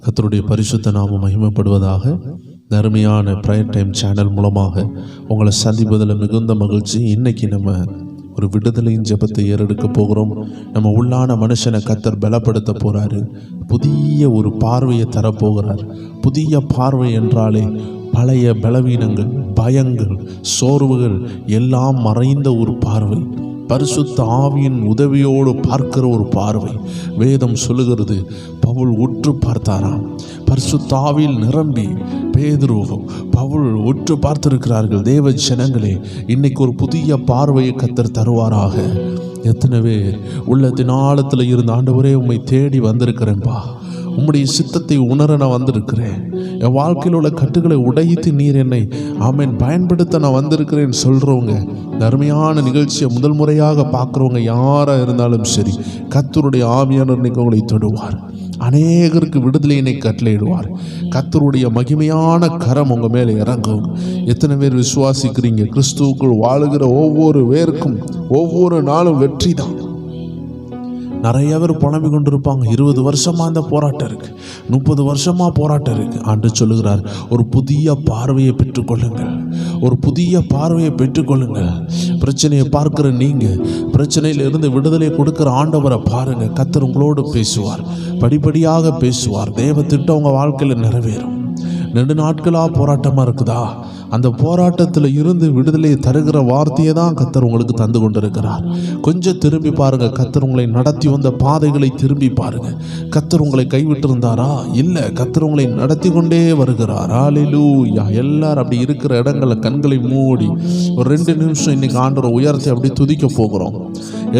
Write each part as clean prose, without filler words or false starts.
கர்த்தருடைய பரிசுத்த நாமம் மகிமைப்படுவதாக. அருமையான ப்ரேயர் டைம் சேனல் மூலமாக உங்களை சந்திப்பதில் மிகுந்த மகிழ்ச்சி. இன்னைக்கு நம்ம ஒரு விடுதலையின் ஜெபத்தை ஏறெடுக்க போகிறோம். நம்ம உள்ளான மனுஷனை கர்த்தர் பலப்படுத்த போகிறாரு. புதிய ஒரு பார்வையை தரப்போகிறார். புதிய பார்வை என்றாலே பழைய பலவீனங்கள், பயங்கள், சோர்வுகள் எல்லாம் மறைந்த ஒரு பார்வை, பரிசுத்த ஆவியின் உதவியோடு பார்க்கிற ஒரு பார்வை. வேதம் சொல்லுகிறது, பவுல் உற்று பார்த்தாராம். பரிசுத்த ஆவியில் நிரம்பி பேதுரு, பவுல் உற்று பார்த்திருக்கிறார்கள். தேவ ஜனங்களே, இன்னைக்கு ஒரு புதிய பார்வையை கர்த்தர் தருவாராக. எத்தனை பேர் உள்ளத்தின் ஆழத்தில் இருந்த ஆண்டவரே உம்மை தேடி வந்திருக்கிறேன்பா, உம்முடைய சித்தத்தை உணர நான் வந்திருக்கிறேன், என் வாழ்க்கையில் உள்ள கட்டுகளை உடைத்து நீர் என்னை பயன்படுத்த நான் வந்திருக்கிறேன்னு சொல்கிறவங்க, அருமையான நிகழ்ச்சியை முதல் முறையாக பார்க்குறவங்க யாராக இருந்தாலும் சரி, கர்த்தருடைய ஆவியானவர் இன்னைக்கு உங்களை தொடுவார். அநேகருக்கு விடுதலையினை கட்டளையிடுவார். கர்த்தருடைய மகிமையான கரம் உங்கள் மேலே இறங்கும். எத்தனை பேர் விசுவாசிக்கிறீங்க? கிறிஸ்துவுக்குள் வாழுகிற ஒவ்வொரு பேருக்கும் ஒவ்வொரு நாளும் வெற்றி தான். நிறைய பேர் புலம்பி கொண்டு இருப்பாங்க, 20 வருஷமாக இந்த போராட்டம் இருக்குது, 30 வருஷமாக போராட்டம் இருக்குது. ஆண்டு சொல்லுகிறார், ஒரு புதிய பார்வையை பெற்றுக்கொள்ளுங்கள், ஒரு புதிய பார்வையை பெற்றுக்கொள்ளுங்கள். பிரச்சனையை பார்க்குற நீங்கள், பிரச்சனையிலிருந்து விடுதலை கொடுக்குற ஆண்டவரை பாருங்கள். கர்த்தர் உங்களோடு பேசுவார், படிப்படியாக பேசுவார். தேவ திட்டம் உங்கள் வாழ்க்கையில் நிறைவேறும். நெடு நாட்களாக போராட்டமாக இருக்குதா? அந்த போராட்டத்தில் இருந்து விடுதலையை தருகிற வார்த்தையை தான் கர்த்தர் உங்களுக்கு தந்து கொண்டிருக்கிறார். கொஞ்சம் திரும்பி பாருங்கள். கர்த்தர் உங்களை நடத்தி வந்த பாதைகளை திரும்பி பாருங்கள். கர்த்தர் உங்களை கைவிட்டிருந்தாரா? இல்லை, கர்த்தர் உங்களை நடத்தி கொண்டே வருகிறார். ஹல்லேலூயா. எல்லாரும் அப்படி இருக்கிற இடங்களில் கண்களை மூடி ஒரு 2 நிமிஷம் இன்னைக்கு ஆண்டவரை உயர்த்தி அப்படி துதிக்க போகிறோம்.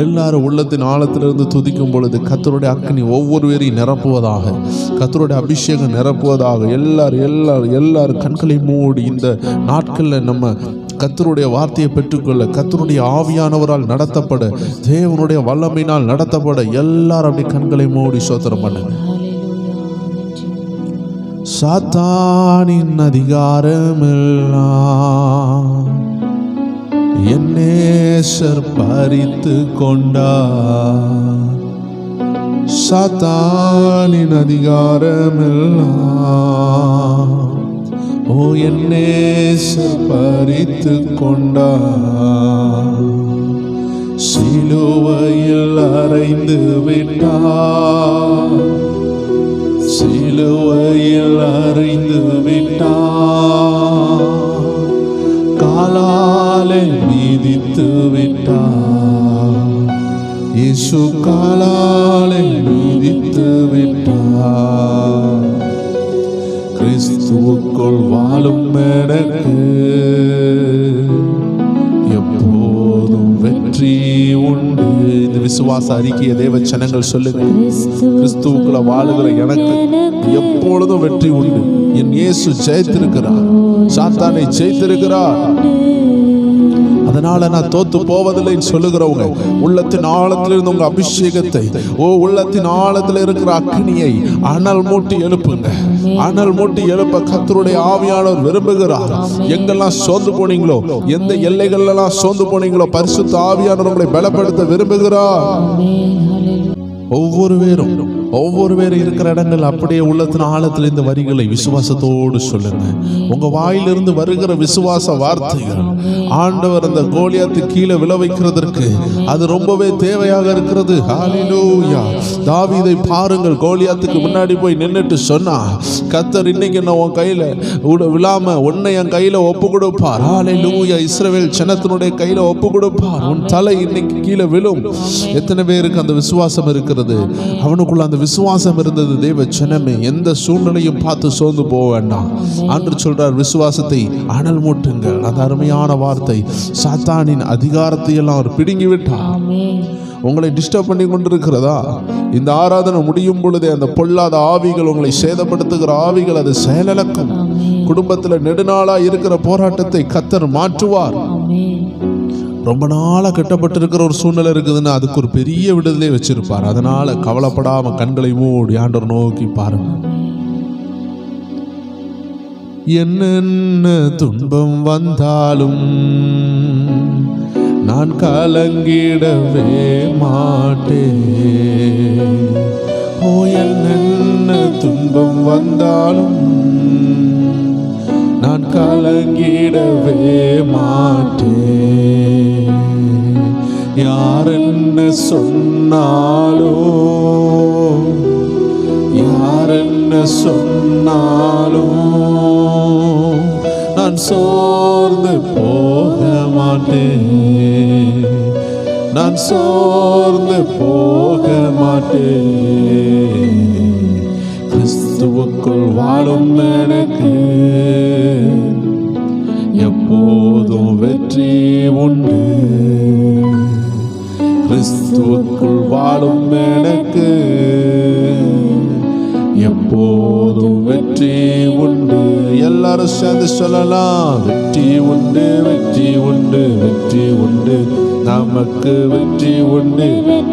எல்லாரும் உள்ளத்தின் ஆழத்திலிருந்து துதிக்கும் பொழுது கர்த்தருடைய அக்கினி ஒவ்வொரு பேரையும் நிரப்புவதாக, கர்த்தருடைய அபிஷேகம் நிரப்புவதாக. எல்லாரும் கண்களை மூடி இந்த நாட்களில் நம்ம கர்த்தருடைய வார்த்தையை பெற்றுக்கொள்ள, கர்த்தருடைய ஆவியானவரால் நடத்தப்பட, தேவனுடைய வல்லமையினால் நடத்தப்பட எல்லாரும் அப்படி கண்களை மூடி ஸ்தோத்திரம் பண்ணுங்க. சாத்தானின் அதிகாரமெல்லாம் என் நேசர் பறித்து கொண்டார். சாத்தானின் அதிகாரமெல்லாம் ஓ என் நேசர் பறித்து கொண்டார். சிலுவையில் அறைந்து விட்டார், சிலுவையில் அறைந்து விட்டார். காலாலே மிதித்து விட்டார், இயேசு காலாலே மிதித்து விட்டார். கிறிஸ்துவுக்குள் வாழும் எனக்கு எப்போதும் வெற்றி உண்டு. இந்த விசுவாச அறிக்கையை தேவ ஜனங்கள் சொல்லுங்க. கிறிஸ்துவுக்குள்ள வாழுகிற எனக்கு எப்பொழுதும் வெற்றி உண்டு. என் இயேசு ஜெயித்திருக்கிறார், சாத்தானை ஜெயித்திருக்கிறார். அதனால நான் தோத்து போவதில்லைன்னு சொல்லுகிறவங்க, உள்ளத்தின் ஆழத்திலிருந்து உங்க அபிஷேகத்தை, உள்ளத்தின் ஆழத்தில் இருக்கிற அக்னியை அனல் மூட்டி எழுப்புங்க. அனல் மூட்டி எழுப்ப கர்த்தருடைய ஆவியானவர் விரும்புகிறார். எங்கெல்லாம் சோர்ந்து போனீங்களோ, எந்த எல்லைகள்லாம் சோர்ந்து போனீங்களோ, பரிசுத்த ஆவியானவர் உங்களை பலப்படுத்த விரும்புகிறார். ஒவ்வொரு பேரும் இருக்கிற இடங்கள் அப்படியே உள்ளத்தின் ஆழத்தில் இந்த வரிகளை விசுவாசத்தோடு சொல்லுங்க. உங்க வாயிலிருந்து வருகிற விசுவாச வார்த்தைகள் ஆண்டவர் அந்த கோலியாத்து கீழே விழ வைக்கிறதற்கு அது ரொம்பவே தேவையாக இருக்கிறது. ஹல்லேலூயா. தாவீதை பாருங்கள், கோலியாத்துக்கு முன்னாடி போய் நின்னுட்டு சொன்னா, கர்த்தர் இன்னைக்கு என்ன உன் கையில விழாம உன்னை என் கையில ஒப்பு கொடுப்பார். ஹல்லேலூயா. இஸ்ரவேல் ஜனத்தினுடைய கையில ஒப்பு கொடுப்பார். உன் தலை இன்னைக்கு கீழே விழும். எத்தனை பேருக்கு அந்த விசுவாசம் இருக்கிறது? அவனுக்குள்ள அந்த விசுவாசம் இருந்தது. தேவ ஜனமே, எந்த சூழ்நிலையும் பார்த்து சோர்ந்து போக வேண்டாம். ஆண்டு சொல்றார், விசுவாசத்தை அனல் மூட்டுங்கள். அந்த அருமையான வார்த்தை. சாத்தானின் அதிகாரத்தை எல்லாம் அவர் பிடுங்கி விட்டார். உங்களை டிஸ்டர்ப் பண்ணி கொண்டிருக்கிறதா? இந்த ஆராதனை முடியும் பொழுதே அந்த பொல்லாத ஆவிகள், உங்களை சேதப்படுத்துகிற ஆவிகள், அது செயலிழக்கும். குடும்பத்தில் நெடுநாளா இருக்கிற போராட்டத்தை கர்த்தர் மாற்றுவார். ரொம்ப நாளாக கட்டப்பட்டிருக்கிற ஒரு சூழ்நிலை இருக்குதுன்னா அதுக்கு ஒரு பெரிய விடுதலை வச்சிருப்பார். அதனால கவலைப்படாம கண்களை மூடி ஆண்டவர் நோக்கி பாருங்க. என்னென்ன துன்பம் வந்தாலும் நான் கலங்கிடவே மாட்டேன். ஓ என்னென்ன துன்பம் வந்தாலும் நான் கலங்கிடவே மாட்டேன். யார் என்ன சொன்னாலோ, யார் என்ன சொன்னாலோ நான் சோர்ந்து போக மாட்டேன். நான் சோர்ந்து போக மாட்டேன். கிறிஸ்துவுக்குள் வாழும் எனக்கு எப்போதும் வெற்றி உண்டு. கிறிஸ்துவுக்குள் வாழும் எனக்கு எப்போதும் வெற்றி உண்டு. எல்லாரும் சேர்ந்து சொல்லலாம், வெற்றி உண்டு, வெற்றி உண்டு, வெற்றி உண்டு, நமக்கு வெற்றி உண்டு.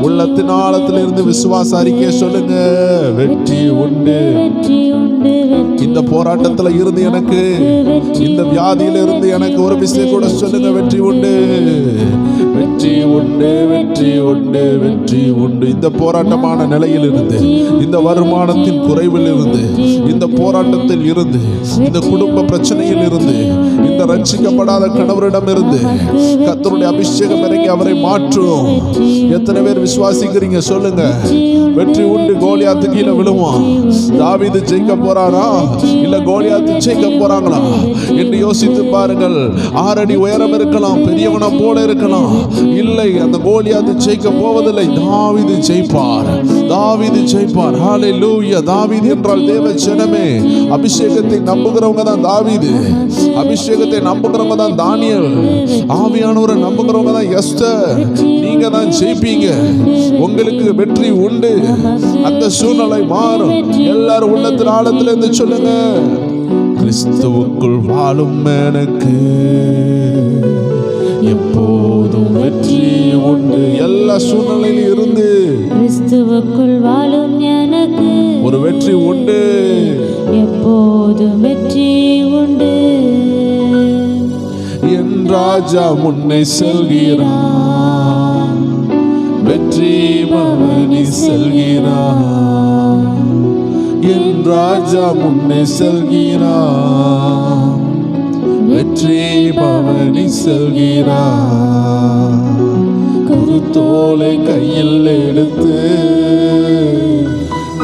உள்ளத்தின் ஆழத்தில் இருந்து விசுவாச அறிக்கை சொல்லுங்க, வெற்றி உண்டு. இந்த போராட்டத்துல இருந்து எனக்கு, இந்த வியாதியில இருந்து எனக்கு ஒரு விஷயம் கூட சொல்லுங்க, வெற்றி உண்டு, வெற்றி உண்டு, வெற்றி உண்டு, வெற்றி உண்டு. இந்த போராட்டமான நிலையில் இருந்து, இந்த வருமானத்தின் குறைவில் இருந்து, இந்த போராட்டத்தில் இருந்து, இந்த குடும்ப பிரச்சனையில் இருந்து, இந்த ரட்சிக்கப்படாத கணவரிடம் இருந்து கர்த்தருடைய அபிஷேகம் இறங்கி அவரை மாற்றும். எத்தனை பேர் விசுவாசிக்கிறீங்க சொல்லுங்க, வெற்றி உண்டு. கோலியாத்து கீழே விழுவான், தாவீது ஜெயிக்க போறானா இல்ல கோலியாத்து ஜெயிக்க போறாங்களா என்று யோசித்து பாருங்கள். 6 அடி உயரம் இருக்கலாம், பெரியவனா போல இருக்கலாம், இல்லை அந்த கோலியாத்து ஜெயிக்க போவதில்லை. தாவீது ஜெயிப்பார், தாவீது ஜெயிப்பார். ஹல்லேலூயா. தாவீது என்றால் தேவ ஜனமே. அபிஷேகத்தை நம்புகிறவங்க தான் தாவீது, அபிஷேகத்தை நம்புகிறவங்க தான் தானியேல், ஆவியானவரை நம்புகிறவங்க தான் எஸ்தர். நீங்க தான் ஜெயிப்பீங்க, உங்களுக்கு வெற்றி உண்டு. அந்த சூழ்நிலை மாறும். எல்லாரும் உள்ளத்தில் ஆழத்தில் இருந்து சொல்லுங்க, கிறிஸ்துவுக்குள் வாழும் எனக்கு எப்போதும் வெற்றி உண்டு. எல்லா சூழ்நிலையிலும் இருந்து கிறிஸ்துவுக்குள் வாழும் எனக்கு ஒரு வெற்றி உண்டு, எப்போதும் வெற்றி உண்டு. என் ராஜா முன்னே செல்கிறான், வெற்றி பவனி செல்கிறான். என் ராஜா முன்னே செல்கிறான், வெற்றி பவனி செல்கிறான். குருத்தோலை கையில் எடுத்து,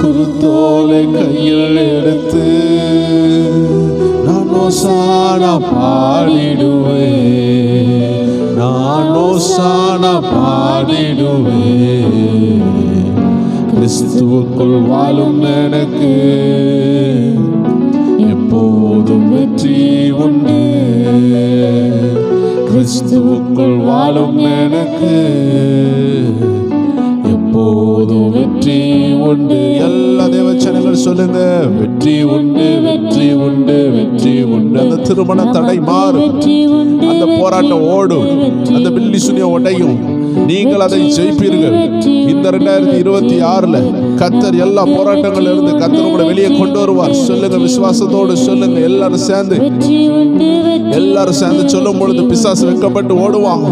குருத்தோலை கையில் எடுத்து நான் ஓசானா பாடிடுவேன், நான் ஓசானா பாடிடுவேன். கிறிஸ்துவுக்குள் வாழும் எனக்கு எப்போதும் வெற்றி உண்டு. கிறிஸ்துவுக்குள் வாழும் எனக்கு எப்போதும் வெற்றி உண்டு. எல்லா தேவச்சனங்கள் சொல்லுங்க, வெற்றி உண்டு, வெற்றி உண்டு, வெற்றி உண்டு. அந்த திருமண தடை மாறும், அந்த போராட்டம் ஓடும், அந்த பில்லி சுனியம் உடையும். நீங்கள் அதை ஜெயிப்பீர்கள். இந்த 2026 கர்த்தர் எல்லா போராட்டங்கள் இருந்து கர்த்தர் உங்களை வெளியே கொண்டு வருவார். சொல்லுங்க, விசுவாசத்தோடு சொல்லுங்க. எல்லாரும் சேர்ந்து, எல்லாரும் சேர்ந்து சொல்லும் பொழுது பிசாசு வெட்கப்பட்டு ஓடுவாங்க.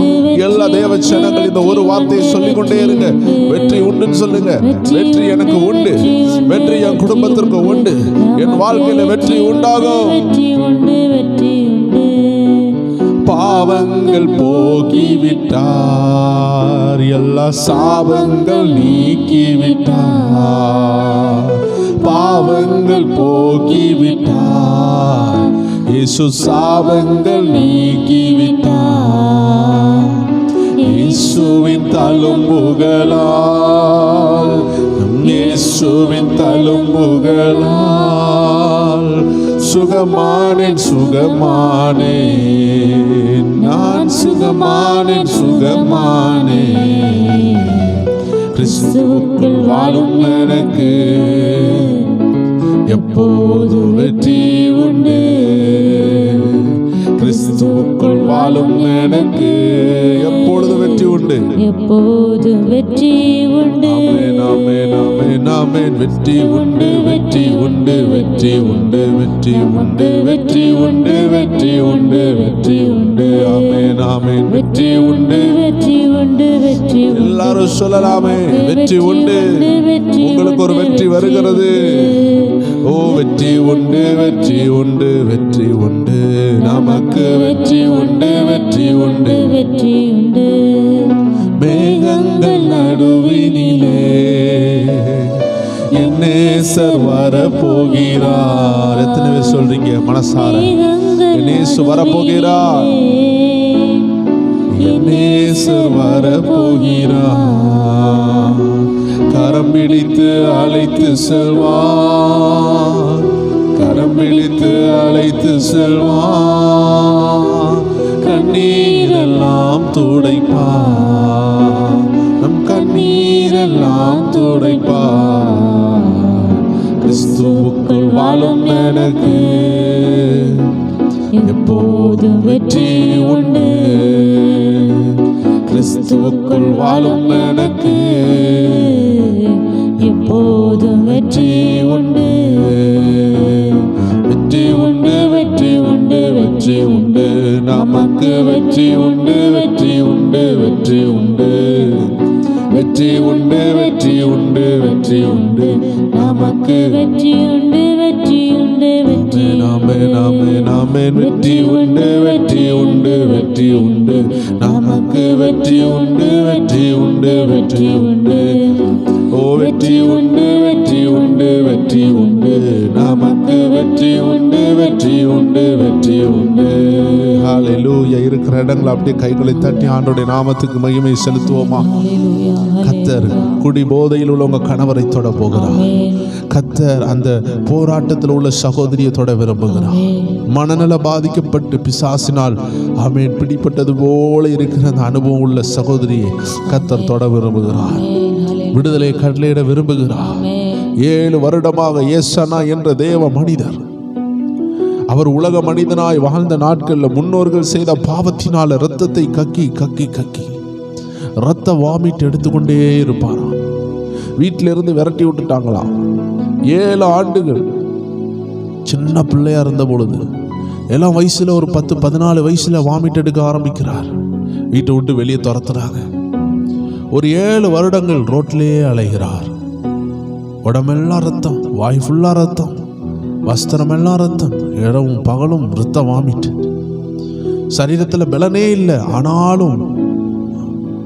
எல்லா தேவ ஜனங்கள் இந்த ஒரு வார்த்தையை சொல்லிக் கொண்டே இருங்க, வெற்றி உண்டுன்னு சொல்லுங்க. வெற்றி எனக்கு உண்டு, வெற்றி என் குடும்பத்திற்கு உண்டு, என் வாழ்க்கையில வெற்றி உண்டாகும். பாவங்கள் போக்கிவிட்டார், எல்லா சாபங்கள் நீக்கிவிட்டார். பாவங்கள் போக்கிவிட்டார், இயேசு சாபங்கள் நீக்கிவிட்டார். இயேசுவின் தழும்புகளால், இயேசுவின் தழும்புகளால் சுகமானேன், சுகமானேன், நான் சுகமானேன், சுகமானேன். கிறிஸ்துவுக்குள் வாழும் எனக்கு எப்போதும் வெற்றி உண்டு. கிறிஸ்துவுக்குள் வாழும் எனக்கு எப்பொழுது வெற்றி உண்டு, எப்போதும் வெற்றி உண்டு. ஆமென், ஆமென், ஆமென், ஆமென். வெற்றி உண்டு, வெற்றி உண்டு, வெற்றி உண்டு, வெற்றி உண்டு, வெற்றி உண்டு, வெற்றி உண்டு, வெற்றி உண்டு. ஆமென், ஆமென். வெற்றி உண்டு, வெற்றி உண்டு வெற்றி உண்டு எல்லாரும் சொல்லலாமே, வெற்றி உண்டு. உங்களுக்கு ஒரு வெற்றி வருகிறது. ஓ வெற்றி உண்டு, வெற்றி உண்டு, வெற்றி உண்டு, நமக்கு வெற்றி உண்டு, வெற்றி உண்டு, வெற்றி உண்டு. மேகங்கள் நடுவினிலே என் நேசர் வரப்போகிறார். எத்தனை பேர் சொல்றீங்க மனசார? என் நேசர் வரப்போகிறார், என் நேசர் வரப்போகிறார். கரம் பிடித்து அழைத்து செல்வார், கரம் பிடித்து அழைத்து செல்வார். கண்ணீரெல்லாம் துடைப்பார், நம் கண்ணீரெல்லாம் துடைப்பார். கிறிஸ்துவுக்குள் வாழும் எனக்கு எப்போதும் வெற்றி உண்டு. கிறிஸ்துவுக்குள் வாழும் எனக்கு எப்போதும் வெற்றி உண்டு. வெற்றி உண்டு, வெற்றி உண்டு, வெற்றி உண்டு, நமக்கு வெற்றி உண்டு, வெற்றி உண்டு, வெற்றி உண்டு, வெற்றி உண்டு, வெற்றி உண்டு, வெற்றி உண்டு, நமக்கு வெற்றி உண்டு, வெற்றி உண்டு, வெற்றி நாமே நாமே நாமே. வெற்றி உண்டு, வெற்றி உண்டு, வெற்றி உண்டு, நமக்கு வெற்றி உண்டு, வெற்றி உண்டு, வெற்றி உண்டு. ஓ வெற்றி உண்டு, வெற்றி உண்டு, வெற்றி உண்டு, நமக்கு வெற்றி உண்டு, வெற்றி உண்டு, வெற்றி உண்டு. ஹல்லேலூயா. இருக்கிற இடங்களை அப்படியே கைகளை தட்டி ஆண்டவருடைய நாமத்துக்கு மகிமை செலுத்துவோமா? கர்த்தர் குடி போதையில் உள்ள உங்க கணவரை தொட போகிறார். கர்த்தர் அந்த போராட்டத்தில் உள்ள சகோதரியை தொட விரும்புகிறார். மனநல பாதிக்கப்பட்டு பிசாசினால் ஆமென் பிடிப்பட்டது போல இருக்கிற அந்த அனுபவம் உள்ள சகோதரியை கர்த்தர் தொட விரும்புகிறார். விடுதலை கட்டளையிட விரும்புகிறார். 7 வருடமாக ஏசனா என்ற தேவ மனிதர், அவர் உலக மனிதனாய் வாழ்ந்த நாட்களில் முன்னோர்கள் செய்த பாவத்தினால இரத்தத்தை கக்கி கக்கி கக்கி இரத்த வாமிட் எடுத்துக்கொண்டே இருப்பாராம். வீட்டிலிருந்து விரட்டி விட்டுட்டாங்களாம். 7 ஆண்டுகள் சின்ன பிள்ளையா இருந்த பொழுது எல்லாம் வயசுல ஒரு 10-14 வயசுல வாமிட் எடுக்க ஆரம்பிக்கிறார். வீட்டை விட்டு வெளியே துரத்துறாங்க. ஒரு 7 வருடங்கள் ரோட்லேயே அலைகிறார். உடம்பெல்லாம் ரத்தம், வாய் ஃபுல்லா ரத்தம், வஸ்திரமெல்லாம் ரத்தம், இரவும் பகலும் ரத்த வாமிட். சரீரத்தில் பலனே இல்லை, ஆனாலும்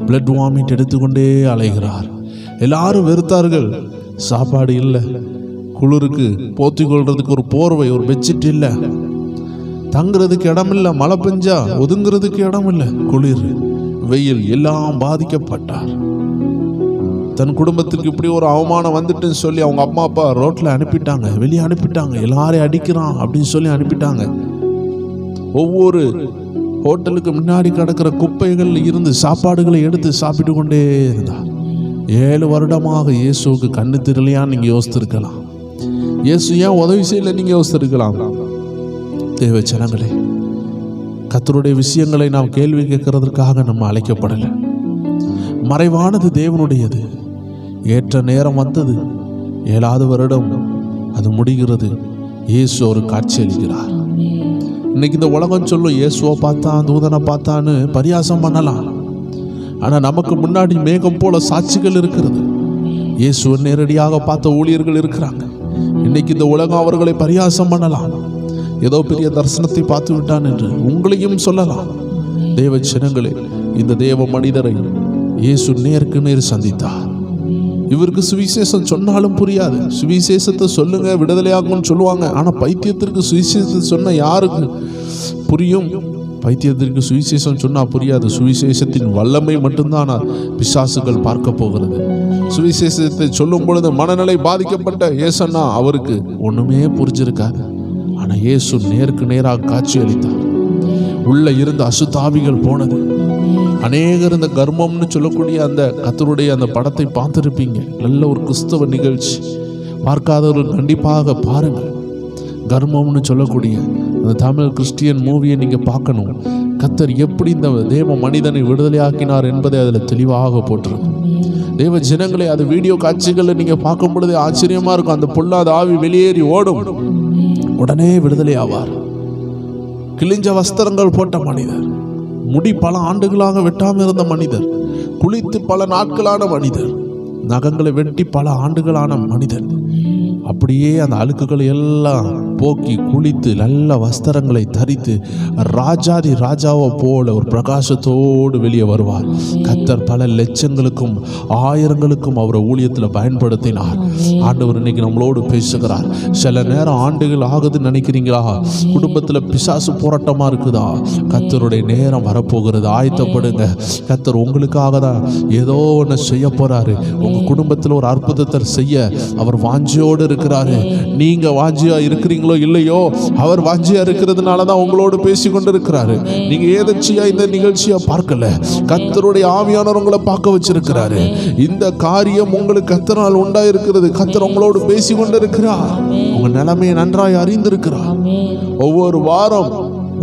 பிளட் வாமிட் எடுத்துக்கொண்டே அலைகிறார். எல்லாரும் வெறுத்தார்கள். சாப்பாடு இல்லை, குளிருக்கு போத்திக் கொள்றதுக்கு ஒரு போர்வை, ஒரு பெட்ஷீட் இல்லை, தங்குறதுக்கு இடம் இல்லை, மழை பெஞ்சா ஒதுங்கிறதுக்கு இடம் இல்லை, குளிர் வெயில் எல்லாம் பாதிக்கப்பட்டார். தன் குடும்பத்துக்கு இப்படி ஒரு அவமானம் வந்துட்டுன்னு சொல்லி அவங்க அம்மா அப்பா ரோட்டில் அனுப்பிட்டாங்க, வெளியே அனுப்பிட்டாங்க. எல்லாரையும் அடிக்கிறான் அப்படின்னு சொல்லி அனுப்பிட்டாங்க. ஒவ்வொரு ஹோட்டலுக்கு முன்னாடி கிடக்கிற குப்பைகள் இருந்து சாப்பாடுகளை எடுத்து சாப்பிட்டு கொண்டே இருந்தார். 7 வருடமாக இயேசுவுக்கு கண்ணு தெரியலையான்னு நீங்கள் யோசித்திருக்கலாம். இயேசு ஏன் உதவி செய்யலை நீங்கள் யோசித்திருக்கலாம். தேவ ஜனங்களே, கர்த்தருடைய விஷயங்களை நாம் கேள்வி கேட்கறதற்காக நம்ம அழைக்கப்படலை. மறைவானது தேவனுடையது. ஏற்ற நேரம் வந்தது. 7வது வருடம் அது முடிகிறது. இயேசு ஒரு காட்சி அளிக்கிறார். இன்னைக்கு இந்த உலகம் சொல்லும் இயேசுவை பார்த்தான், தூதனை பார்த்தான்னு பரியாசம் பண்ணலாம். ஆனால் நமக்கு முன்னாடி மேகம் போல சாட்சிகள் இருக்கிறது. இயேசுவை நேரடியாக பார்த்த ஊழியர்கள் இருக்கிறாங்க. இன்னைக்கு இந்த உலகம் அவர்களை பரியாசம் பண்ணலாம், ஏதோ பெரிய தரிசனத்தை பார்த்து விட்டான் என்று உங்களையும் சொல்லலாம். தேவ ஜனங்களே, இந்த தேவ மனிதரை இயேசு நேருக்கு நேர் சந்தித்தார். இவருக்கு சுவிசேஷம் சொன்னாலும் புரியாது. சுவிசேஷத்தை சொல்லுங்க விடுதலையாகும்னு சொல்லுவாங்க. ஆனால் பைத்தியத்திற்கு சுவிசேஷத்தை சொன்ன யாருக்கு புரியும்? பைத்தியத்திற்கு சுவிசேஷம் சொன்னால் புரியாது. சுவிசேஷத்தின் வல்லமை மட்டும்தான் பிசாசுகள் பார்க்க போகிறது. சுவிசேஷத்தை சொல்லும் பொழுது மனநிலை பாதிக்கப்பட்ட ஏசன்னா அவருக்கு ஒன்றுமே புரிஞ்சிருக்காது. ஆனால் இயேசு நேருக்கு நேராக காட்சி அளித்தார். உள்ள இருந்த அசுத்தாவிகள் போனது. அநேகர் இந்த கர்மம்னு சொல்லக்கூடிய அந்த கர்த்தருடைய அந்த படத்தை பார்த்துருப்பீங்க. நல்ல ஒரு கிறிஸ்தவ நிகழ்ச்சி. பார்க்காதவர்கள் கண்டிப்பாக பாருங்கள். கர்மம்னு சொல்லக்கூடிய அந்த தமிழ் கிறிஸ்டியன் மூவியை நீங்கள் பார்க்கணும். கர்த்தர் எப்படி இந்த தேவ மனிதனை விடுதலையாக்கினார் என்பதை அதில் தெளிவாக போட்டிருக்கும். தேவ ஜனங்களை அது வீடியோ காட்சிகளில் நீங்கள் பார்க்கும் பொழுது ஆச்சரியமாக இருக்கும். அந்த பொல்லாத ஆவி வெளியேறி ஓடும், உடனே விடுதலை ஆவார். கிழிஞ்ச வஸ்திரங்கள் போட்ட மனிதர், முடி பல ஆண்டுகளாக வெட்டாமல் இருந்த மனிதர், குளித்து பல நாட்களான மனிதன், நகங்களை வெட்டி பல ஆண்டுகளான மனிதன், அப்படியே அந்த அழுக்குகளை எல்லாம் போக்கி குளித்து நல்ல வஸ்திரங்களை தரித்து ராஜாதி ராஜாவை போல ஒரு பிரகாசத்தோடு வெளியே வருவார். கர்த்தர் பல லட்சங்களுக்கும் ஆயிரங்களுக்கும் அவரை ஊழியத்தில் பயன்படுத்தினார். ஆண்டவர் இன்னைக்கு நம்மளோடு பேசுகிறார். சில நேரம் ஆண்டுகள் ஆகுதுன்னு நினைக்கிறீங்களா? குடும்பத்தில் பிசாசு போராட்டமாக இருக்குதா? கர்த்தருடைய நேரம் வரப்போகிறது, ஆயத்தப்படுங்க. கர்த்தர் உங்களுக்காக தான் ஏதோ ஒன்று செய்ய போறாரு. உங்க குடும்பத்தில் ஒரு அற்புதத்தை செய்ய அவர் வாஞ்சியோடு இருக்கிறாரு. நீங்க வாஞ்சியா இருக்கிறீங்களோ இல்லையோ, அவர் வாஞ்சியா இருக்கிறதுனால தான் உங்களோடு பேசி கொண்டு இருக்கிறாரு. நீங்க ஏதச்சியா இந்த நிகழ்ச்சியை பார்க்கல, கர்த்தருடைய ஆவியானவர் உங்களை பார்க்க வச்சிருக்கிறாரு. இந்த காரியம் உங்களுக்கு கர்த்தரால் உண்டாயிருக்கிறது. கர்த்தர் உங்களோடு பேசி கொண்டு இருக்கிறார். உங்க நிலைமையை நன்றாய் அறிந்திருக்கிறார். ஒவ்வொரு வாரம்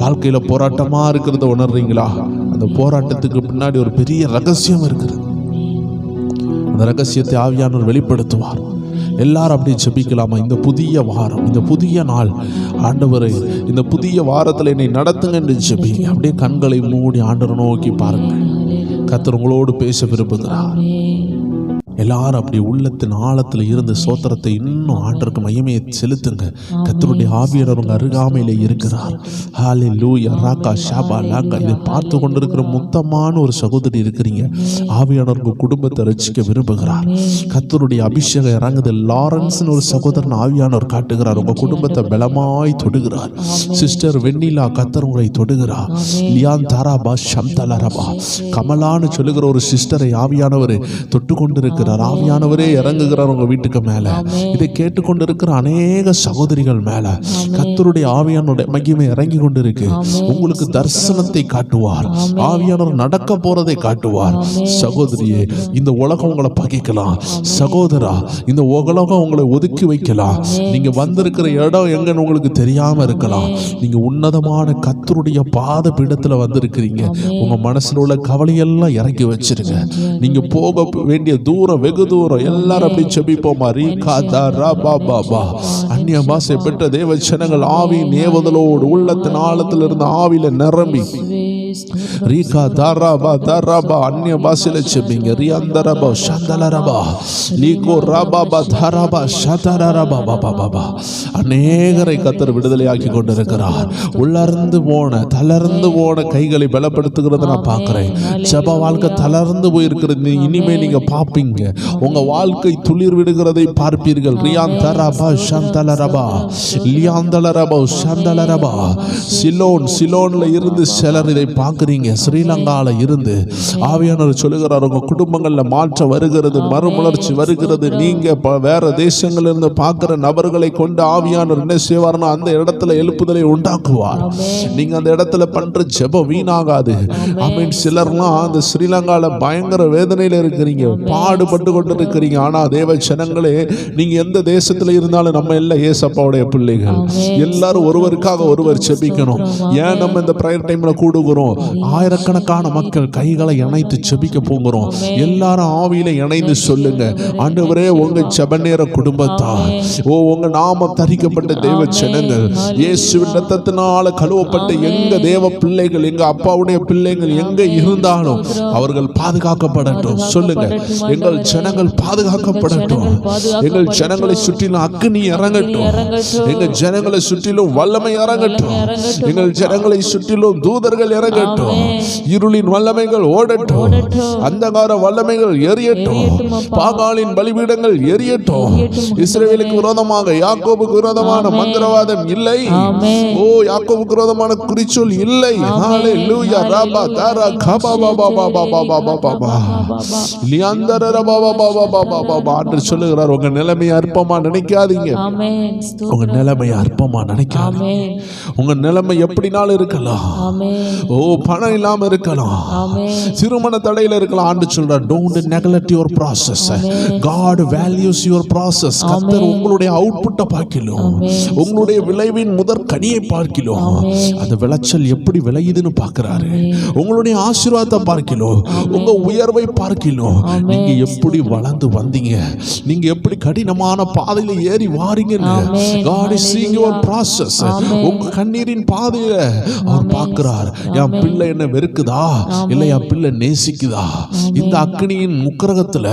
வாழ்க்கையில போராட்டமா இருக்கிறத உணர்றீங்களா? அந்த போராட்டத்துக்கு பின்னாடி ஒரு பெரிய ரகசியம் இருக்குது. அந்த ரகசியத்தை ஆவியானவர் வெளிப்படுத்துவார். எல்லாரும் அப்படியே ஜெபிக்கலாமா? இந்த புதிய வாரம், இந்த புதிய நாள், ஆண்டவரை இந்த புதிய வாரத்தில் என்னை நடத்துங்க என்று ஜெபிங்க. அப்படியே கண்களை மூடி ஆண்டவரை நோக்கி பாருங்க. கர்த்தர் உங்களோடு பேச விரும்புகிறார். எல்லாரும் அப்படி உள்ளத்தின் ஆழத்தில் இருந்து சோத்திரத்தை இன்னும் ஆண்டவருக்கு மகிமையை செலுத்துங்க. கர்த்தருடைய ஆவியானவர் உங்க அருகாமையிலே இருக்கிறார். ஹல்லேலூயா, ராகா ஷாபா லாங்கா. இதை பார்த்து கொண்டிருக்கிற முத்தமான ஒரு சகோதரி இருக்கிறீங்க. ஆவியானவர் உங்க குடும்பத்தை ரட்சிக்க விரும்புகிறார். கர்த்தருடைய அபிஷேகம் இறங்குது. லாரன்ஸ்னு ஒரு சகோதரன் ஆவியானவர் காட்டுகிறார். உங்க குடும்பத்தை பலமாய் தொடுகிறார். சிஸ்டர் வெண்ணிலா, கர்த்தர் உங்களை தொடுகிறார். லியான் தாராபா ஷம்தலரபா கமலான்னு சொல்லுகிற ஒரு சிஸ்டரை ஆவியானவர் தொட்டு கொண்டிருக்கிறார். ஆவியானவரே இறங்குகிறார் உங்க வீட்டுக்கு மேல. இதை கேட்டுக்கொண்டிருக்கிற அநேக சகோதரிகள் மேல கர்த்தருடைய ஆவியானவருடைய மகிமை இறங்கி கொண்டிருக்கு. உங்களுக்கு தரிசனத்தை காட்டுவார். ஆவியானவர் நடக்க போறதை காட்டுவார். சகோதரியே, இந்த உலகம் உங்களை பகைக்கலாம். சகோதரா, இந்த உலகம் உங்களை ஒதுக்கி வைக்கலாம். நீங்க வந்திருக்கிற இடம் எங்கன்னு உங்களுக்கு தெரியாம இருக்கலாம். நீங்க உன்னதமான கர்த்தருடைய பாத பீடத்துல வந்திருக்கிறீங்க. உங்க மனசுல உள்ள கவலையெல்லாம் இறக்கி வச்சிருங்க. நீங்க போக வேண்டிய தூரம், வெகு தூரம். எல்லாரும் அப்படி ஜெபிப்போமா? அந்நிய பாஷை பெற்ற தேவ ஜனங்கள் ஆவியின் ஏவுதலோடு உள்ளத்தின் ஆழத்தில் இருந்த ஆவியில நிரம்பி ரீகா தாராபா தாராபா அந்நிய பாஷையில ஜெபிங்க. ரியாந்தரபா ஷந்தலரபா லீகோ ராபாபா தாராபா ஷதரரபா பாபா. அநேகரை கர்த்தர் விடுதலையாக்கி கொண்டிருக்கிறார். உள்ளர்ந்து போன, தளர்ந்து போன கைகளை பலப்படுத்துகிறத நான் பார்க்கிறேன். ஜெப வாழ்க்கை தளர்ந்து போயிருக்கிறது. இனிமே நீங்க பார்ப்பீங்க. உங்க வாழ்க்கை துளிர் விடுகிறதை பார்ப்பீர்கள். ரியாந்தரபா ஷந்தலரபா லியாந்தலரபா ஷந்தலரபா. சிலோன்ல இருந்து சிலர் இதை பார்க்குறீங்க. ஸ்ரீலங்கால இருந்து ஆவியானவர் சொல்லுகிறார், உங்க குடும்பங்கள்ல மாற்றம் வருகிறது, மறுமலர்ச்சி வருகிறது. நீங்க வேற தேசங்கள்ல இருந்து பார்க்கிற நபர்களை கொண்டு ஆவியானவர் என்ன செய்வார்னா அந்த இடத்துல எழுப்புதலை உண்டாக்குவார். நீங்க அந்த இடத்துல பண்ற ஜெபம் வீணாகாது. ஆமென். சிலர்லாம் அந்த ஸ்ரீலங்கால பயங்கர வேதனையில இருக்கிறீங்க, பாடுபட்டு கொண்டு இருக்கிறீங்க. ஆனா தேவ ஜனங்களே, நீங்க எந்த தேசத்துல இருந்தாலும் நம்ம எல்லாம் ஏசப்பாவுடைய பிள்ளைகள். எல்லாரும் ஒருவருக்காக ஒருவர் ஜெபிக்கணும். ஏன் நம்ம இந்த பிரயர் டைம்ல கூடுகிறோம்? ஆயிரக்கணக்கான மக்கள் கைகளை இணைத்து ஜெபிக்க போகிறோம். எல்லாரும் ஆவியில இணைந்து சொல்லுங்க, ஆண்டவரே, உங்க ஜெப நேர குடும்பத்தார், உங்க நாமம் தரிக்கப்பட்ட தேவ ஜனங்கள், இயேசுவின் இரத்தத்தினால கழுவப்பட்ட எங்க தேவ பிள்ளைகள், எங்க அப்பாவுடைய பிள்ளைகள் எங்க இருந்தாலும் அவர்கள் பாதுகாக்கப்படட்டும். சொல்லுங்க, எங்கள் ஜனங்கள் பாதுகாக்கப்படட்டும். எங்கள் ஜனங்களை சுற்றிலும் அக்னி இறங்கட்டும். எங்கள் ஜனங்களை சுற்றிலும் வல்லமை இறங்கட்டும். எங்கள் ஜனங்களை சுற்றிலும் தூதர்கள் இறங்கட்டும். இருளின் வல்லமைகள் ஓடட்டும். அந்தகார வல்லமைகள் எரியட்டும். பாகாலின் பலிபீடங்கள் எரியட்டும். இஸ்ரவேலுக்கு விரோதமாக, யாக்கோபுக்கு விரோதமான மந்திரவாதம் இல்லை. ஓ, யாக்கோபுக்கு விரோதமான குறிச்சொல் இல்லை. ஹல்லேலூயா. ராபா தாரா கபா பாபா பாபா பாபா பாபா லியாந்தர ரபா பாபா பாபா பாபா என்று சொல்லுகிறார். உங்க நிலைமையை அற்பமா நினைக்காதீங்க. உங்க நிலைமையை அற்பமா நினைக்காதீங்க. உங்க நிலைமை எப்படினாலும் இருக்கலாம். ஓ, பணம் இல்லாம இருக்கலாம், திருமண தடையில இருக்கலாம். ஆண்டு சொல்றார், don't neglect your process. God values your process. கர்த்தர் உங்களுடைய அவுட்புட்டை பார்க்கிறோம், உங்களுடைய விளைவின் முதற் கனியை பார்க்கிறோம். அந்த விளைச்சல் எப்படி விளையுதுன்னு பார்க்கிறாரு. உங்களுடைய ஆசீர்வாதத்தை பார்க்கிறோம், உங்க உயர்வை பார்க்கிறோம். நீங்க எப்படி வளர்ந்து வந்தீங்க, நீங்க எப்படி கடினமான பாதையில ஏறி வாரீங்கன்னு God is seeing your process. உங்க கண்ணீரின் பாதையில அவர் பார்க்கிறார். என் என் பிள்ளை என்ன வெறுக்குதா இல்ல என் பிள்ளை நேசிக்குதா, இந்த அக்னியின் முக்கிரகத்துல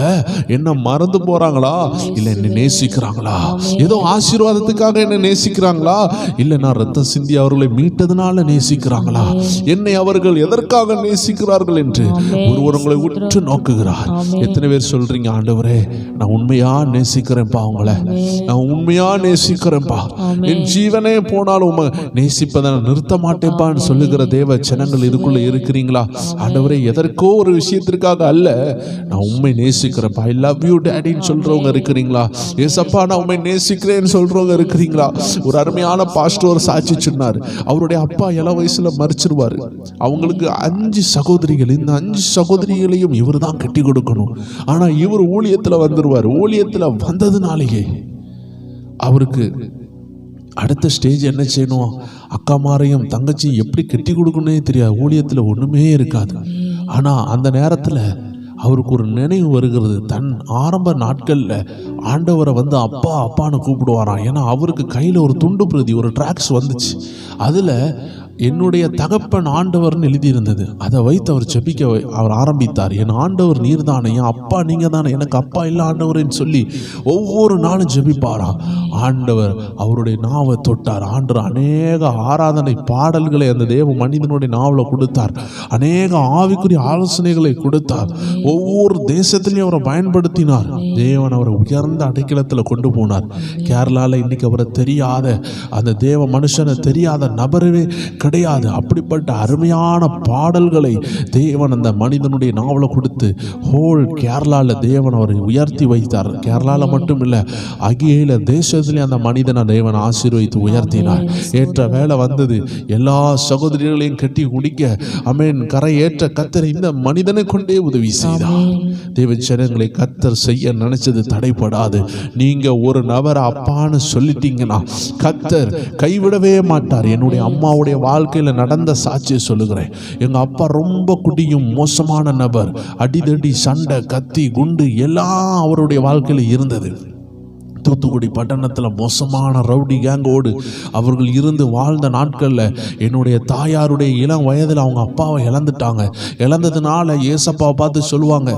என்ன மறந்து போறாங்களா இல்ல என்ன நேசிக்கிறாங்களா, ஏதோ ஆசீர்வாதத்துக்காக என்ன நேசிக்கிறாங்களா இல்ல நான் ரத்தம் சிந்தி அவர்களை மீட்டதுனால நேசிக்கிறாங்களா, என்னை அவர்கள் எதற்காக நேசிக்கிறார்கள் என்று ஒருவர் உங்களை உற்று நோக்குகிறார். எத்தனை பேர் சொல்றீங்க, ஆண்டவரே நான் உண்மையா நேசிக்கிறேன்ப்பா, உங்களை நான் உண்மையா நேசிக்கிறேன்ப்பா, என் ஜீவனே போனாலும் நேசிப்பதை நான் நிறுத்த மாட்டேன்பான்னு சொல்லுகிற தேவ ஜனங்கள் இதுக்குள்ள இருக்கிறீங்களா? ஆண்டவரே எதற்கோ ஒரு விஷயத்திற்காக அல்ல, நான் உண்மை நேசிக்கிறேன்ப்பா, ஐ லவ் யூ டாடின்னு சொல்றவங்க இருக்கிறீங்களா? ஏசப்பா நான் உண்மை நேசிக்கிறேன்னு சொல்றவங்க இருக்கிறீங்களா? ஒரு அருமையான பாஸ்டர் சாட்சி சொன்னார். அவருடைய அப்பா இள வயசுல மரிச்சிருவாரு. அவங்களுக்கு 5 சகோதரிகள். இந்த 5 சகோதரிகளையும் இவர் தான் கட்டி கொடுக்கணும். ஆனா இவர் ஊழியத்துல வந்துருவார். ஊழியத்துல வந்ததுனாலேயே அவருக்கு அடுத்த ஸ்டேஜ் என்ன செய்யணும், அக்காமாரையும் தங்கச்சியும் எப்படி கட்டி கொடுக்கணும்னே தெரியாது. ஊழியத்துல ஒண்ணுமே இருக்காது. ஆனா அந்த நேரத்துல அவருக்கு ஒரு நினைவு வருகிறது. தன் ஆரம்ப நாட்கள்ல ஆண்டவரை வந்து அப்பா அப்பான்னு கூப்பிடுவாராம். ஏன்னா அவருக்கு கையில ஒரு துண்டு பிரதி, ஒரு டிராக்ஸ் வந்துச்சு. அதுல என்னுடைய தகப்பன் ஆண்டவர்னு எழுதியிருந்தது. அதை வைத்து அவர் ஜெபிக்க அவர் ஆரம்பித்தார். என் ஆண்டவர் நீர் தானே, என் அப்பா நீங்க தானே, எனக்கு அப்பா இல்லை ஆண்டவர்ன்னு சொல்லி ஒவ்வொரு நாளும் ஜெபிப்பாராம். ஆண்டவர் அவருடைய நாவை தொட்டார். ஆண்டவர் அநேக ஆராதனை பாடல்களை அந்த தேவ மனிதனுடைய நாவல கொடுத்தார். அநேக ஆவிக்குரிய ஆலோசனைகளை கொடுத்தார். ஒவ்வொரு தேசத்திலையும் அவரை பயன்படுத்தினார். தேவன் அவரை உயர்ந்த அடைக்கலத்தில் கொண்டு போனார். கேரளாவில் இன்னைக்கு அவரை தெரியாத அந்த தேவ மனுஷனை தெரியாத நபரவே கிடையாது. அப்படிப்பட்ட அருமையான பாடல்களை தேவன் அந்த மனிதனுடைய நாவலை கொடுத்து ஹோல் கேரளாவில் தேவன் அவரை உயர்த்தி வைத்தார். கேரளாவில் மட்டும் இல்லை, அகில தேசத்திலே அந்த மனிதனை தேவன் ஆசீர்வதித்து உயர்த்தினார். ஏற்ற வேலை வந்தது. எல்லா சகோதரிகளையும் கட்டி குடிக்க அமேன் கரை ஏற்ற கத்தர் இந்த மனிதனை கொண்டே உதவி செய்தார். தேவ ஜனங்களை கத்தர் செய்ய நினைச்சது தடைப்படாது. நீங்க ஒரு நபரை அப்பான்னு சொல்லிட்டீங்கன்னா கத்தர் கைவிடவே மாட்டார். என்னுடைய அம்மாவுடைய வாழ்க்கையில் நடந்த சாட்சியை சொல்லுகிறேன். எங்க அப்பா ரொம்ப குடியும் மோசமான நபர். அடிதடி சண்டை கத்தி குண்டு எல்லாம் அவருடைய வாழ்க்கையில் இருந்தது. தூத்துக்குடி பட்டணத்தில் மோசமான ரவுடி கேங்கோடு அவர்கள் இருந்து வாழ்ந்த நாட்களில் என்னுடைய தாயாருடைய இளம் வயதில் அவங்க அப்பாவை இழந்துட்டாங்க. இழந்ததுனால ஏசப்பாவை பார்த்து சொல்லுவாங்க,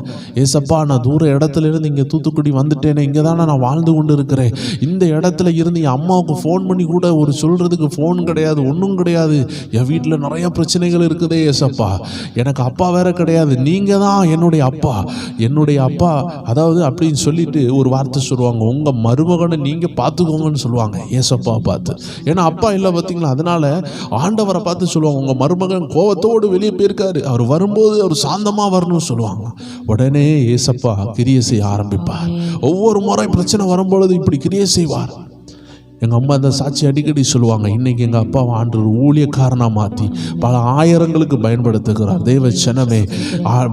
ஏசப்பா நான் தூர இடத்துல இருந்து இங்கே தூத்துக்குடி வந்துட்டேனே, இங்கே தானே நான் வாழ்ந்து கொண்டு இருக்கிறேன். இந்த இடத்துல இருந்து என் அம்மாவுக்கு ஃபோன் பண்ணி கூட ஒரு சொல்கிறதுக்கு ஃபோன் கிடையாது, ஒன்றும் கிடையாது. என் வீட்டில் நிறைய பிரச்சனைகள் இருக்குதே ஏசப்பா, எனக்கு அப்பா வேற கிடையாது, நீங்கள் தான் என்னுடைய அப்பா. என்னுடைய அப்பா அதாவது அப்படின்னு சொல்லிட்டு ஒரு வார்த்தை சொல்லுவாங்க, உங்கள் மருமகனை நீங்க பார்த்துக்கோங்கன்னு சொல்லுவாங்க ஏசப்பா பார்த்து. ஏன்னா அப்பா இல்லை பார்த்தீங்களா, அதனால ஆண்டவரை பார்த்து சொல்லுவாங்க, உங்க மருமகன் கோவத்தோடு வெளியே போயிருக்காரு, அவர் வரும்போது அவர் சாந்தமா வரணும்னு சொல்லுவாங்க. உடனே ஏசப்பா கிரியை செய்ய ஆரம்பிப்பார். ஒவ்வொரு முறை பிரச்சனை வரும்பொழுது இப்படி கிரியை செய்வார். எங்கள் அம்மா அந்த சாட்சி அடிக்கடி சொல்லுவாங்க. இன்றைக்கி எங்கள் அப்பாவை ஆண்டவர் ஊழியக்காரனாக மாற்றி பல ஆயிரங்களுக்கு பயன்படுத்துகிறார். தேவ ஜனமே,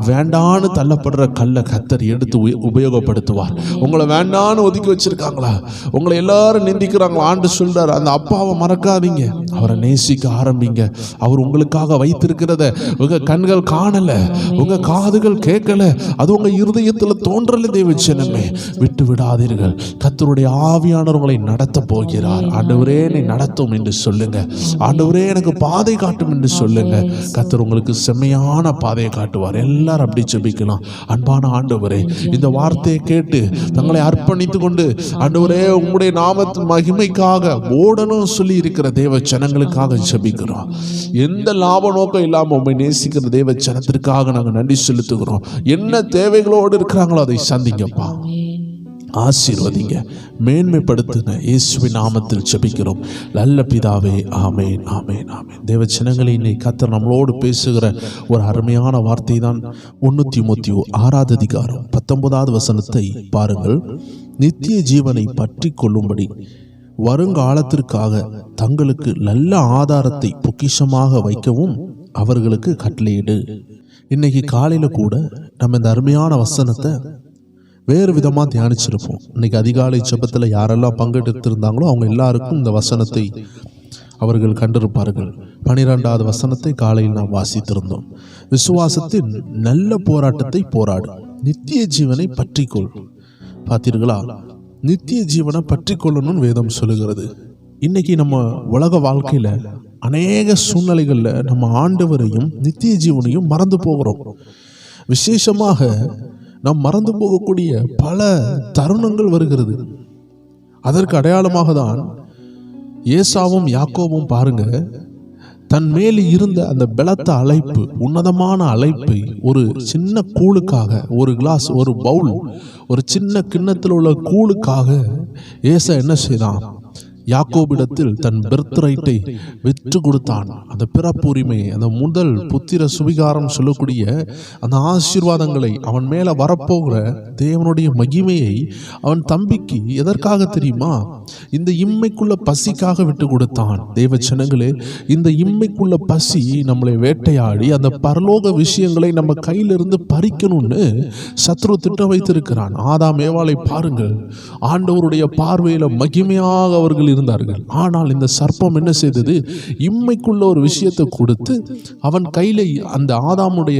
வேண்டான்னு தள்ளப்படுற கல்லை கத்தர் எடுத்து உபயோகப்படுத்துவார். உங்களை வேண்டான்னு ஒதுக்கி வச்சுருக்காங்களா, உங்களை எல்லாரும் நிந்திக்கிறாங்களா, ஆண்டு சொல்கிறார் அந்த அப்பாவை மறக்காதீங்க, அவரை நேசிக்க ஆரம்பிங்க. அவர் உங்களுக்காக வைத்திருக்கிறத உங்கள் கண்கள் காணலை, உங்கள் காதுகள் கேட்கலை, அது உங்கள் இருதயத்தில் தோன்றலை. தேவ ஜனமே, விட்டு விடாதீர்கள். கத்தருடைய ஆவியானவர் உங்களை நடத்த போகிறார். ஆண்டவரே என்னை நடத்தும் என்று சொல்லுங்க. ஆண்டவரே எனக்கு பாதை காட்டும் என்று சொல்லுங்க. கர்த்தர் உங்களுக்கு செம்மையான பாதையை காட்டுவார். எல்லாரும் அப்படி ஜெபிக்கலாம். அன்பான ஆண்டவரே, இந்த வார்த்தையை கேட்டு தங்களை அர்ப்பணித்து கொண்டு ஆண்டவரே உம்முடைய நாமத்தின் மகிமைக்காக ஓடணும் சொல்லி இருக்கிற தேவ ஜனங்களுக்காக ஜெபிக்கிறோம். எந்த லாப நோக்கம் இல்லாமல் உம்மை நேசிக்கிற தேவ ஜனத்திற்காக நாங்கள் நன்றி செலுத்துகிறோம். என்ன தேவைகளோடு இருக்கிறாங்களோ அதை சந்திங்கப்பா, ஆசீர்வதிங்க, மேன்மைப்படுத்துங்க. இயேசுவின் நாமத்தில் ஜெபிக்கிறோம் நல்ல பிதாவே, ஆமேன், ஆமேன், ஆமேன். தேவ ஜனங்களே, இன்னைக்கு கர்த்தர் நம்மளோடு பேசுகிற ஒரு அருமையான வார்த்தை தான் 1 தீமோத்தேயு 6வது அதிகாரம் 19வது வசனத்தை பாருங்கள். நித்திய ஜீவனை பற்றி கொள்ளும்படி வருங்காலத்திற்காக தங்களுக்கு நல்ல ஆதாரத்தை பொக்கிஷமாக வைக்கவும் அவர்களுக்கு கட்டளையிடு. இன்னைக்கு காலையில் கூட நம்ம இந்த அருமையான வசனத்தை வேறு விதமாக தியானிச்சிருப்போம். இன்னைக்கு அதிகாலை ஜெபத்தில் யாரெல்லாம் பங்கெடுத்திருந்தாங்களோ அவங்க எல்லாருக்கும் இந்த வசனத்தை அவர்கள் கண்டிருப்பார்கள். 12வது வசனத்தை காலையில் நாம் வாசித்திருந்தோம். விசுவாசத்தின் நல்ல போராட்டத்தை போராடு, நித்திய ஜீவனை பற்றிக்கொள். பார்த்தீர்களா, நித்திய ஜீவனை பற்றி கொள்ளணும்னு வேதம் சொல்லுகிறது. இன்னைக்கு நம்ம உலக வாழ்க்கையில் அநேக சூழ்நிலைகளில் நம்ம ஆண்டவரையும் நித்திய ஜீவனையும் மறந்து போகிறோம். விசேஷமாக நாம் மறந்து போகக்கூடிய பல தருணங்கள் வருகிறது. அதற்கு அடையாளமாக தான் ஏசாவும் யாக்கோபும் பாருங்க, தன் மேல் இருந்த அந்த பலத்த அழைப்பு, உன்னதமான அழைப்பை ஒரு சின்ன கூழுக்காக, ஒரு கிளாஸ், ஒரு பவுல், ஒரு சின்ன கிண்ணத்தில் உள்ள கூழுக்காக ஏசா என்ன செய்தான்? யாக்கோபிடத்தில் தன் பெர்த்ரைட்டை விற்று கொடுத்தான். அந்த பிறப்புரிமை, அந்த முதல் புத்திர சுவிகாரம் சொல்லக்கூடிய அந்த ஆசீர்வாதங்களை, அவன் மேல வரப்போகிற தேவனுடைய மகிமையை அவன் தம்பிக்கு எதற்காக தெரியுமா? இந்த இம்மைக்குள்ள பசிக்காக விட்டு கொடுத்தான். தேவ ஜனங்களே, இந்த இம்மைக்குள்ள பசி நம்மளை வேட்டையாடி அந்த பரலோக விஷயங்களை நம்ம கையிலிருந்து பறிக்கணும்னு சத்ரு திட்டம் வைத்திருக்கிறான். ஆதாம் ஏவாளை பாருங்கள், ஆண்டவருடைய பார்வையில மகிமையாக அவர்கள் இருந்தார்கள். ஆனால் இந்த சர்ப்பம் என்ன செய்தது? இம்மைக்குள்ள ஒரு விஷயத்தை கொடுத்து அவன் கையில, அந்த ஆதாமுடைய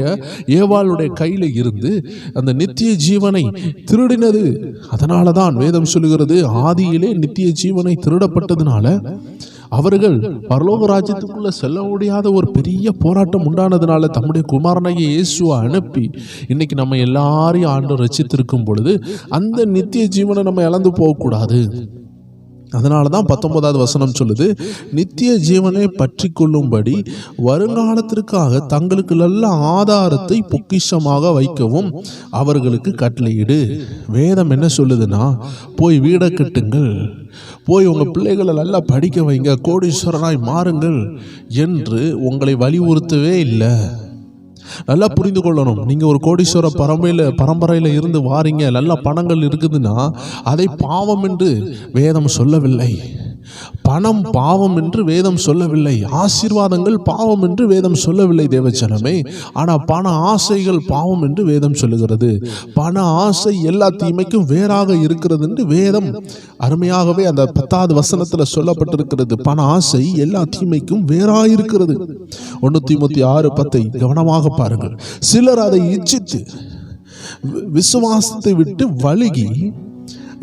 ஏவாளுடைய கையில இருந்து அந்த நித்திய ஜீவனை திருடினது. அதனாலதான் வேதம் சொல்லுகிறது, ஆதியிலே நித்திய ஜீவனை திருடப்பட்டதுனால அவர்கள் பரலோக ராஜ்யத்துக்குள்ள செல்ல முடியாத ஒரு பெரிய போராட்டம் உண்டானதுனால தம்முடைய குமாரனாகிய இயேசுவை அனுப்பி இன்னைக்கு நம்ம எல்லாரையும் ஆண்டவர் ரட்சித்திருக்கும் பொழுது அந்த நித்திய ஜீவனை நம்ம இழந்து போகக்கூடாது. அதனால தான் 19வது வசனம் சொல்லுது, நித்திய ஜீவனை பற்றி கொள்ளும்படி வருங்காலத்திற்காக தங்களுக்கு நல்ல ஆதாரத்தை பொக்கிஷமாக வைக்கவும் அவர்களுக்கு கட்டளையிடு. வேதம் என்ன சொல்லுதுன்னா, போய் வீடை கட்டுங்கள், போய் உங்கள் பிள்ளைகளை நல்லா படிக்க வைங்க, கோடீஸ்வரனாய் மாறுங்கள் என்று உங்களை வலியுறுத்தவே இல்லை. நல்லா புரிந்து கொள்ளணும். நீங்க ஒரு கோடீஸ்வர பரம்பரையில இருந்து வாரீங்க, நல்ல பணங்கள் இருக்குதுன்னா அதை பாவம் என்று வேதம் சொல்லவில்லை. பணம் பாவம் என்று வேதம் சொல்லவில்லை. ஆசீர்வாதங்கள் பாவம் என்று வேதம் சொல்லவில்லை தேவஜனமே. ஆனா பண ஆசைகள் பாவம் என்று வேதம் சொல்லுகிறது. பண ஆசை எல்லா தீமைக்கும் வேறாக இருக்கிறது என்று வேதம் அருமையாகவே அந்த 10வது வசனத்துல சொல்லப்பட்டிருக்கிறது. பண ஆசை எல்லா தீமைக்கும் வேறாயிருக்கிறது. 1 தீமோத்தேயு 6:10 கவனமாக பாருங்கள். சிலர் அதை இச்சித்து விசுவாசத்தை விட்டு வழுகி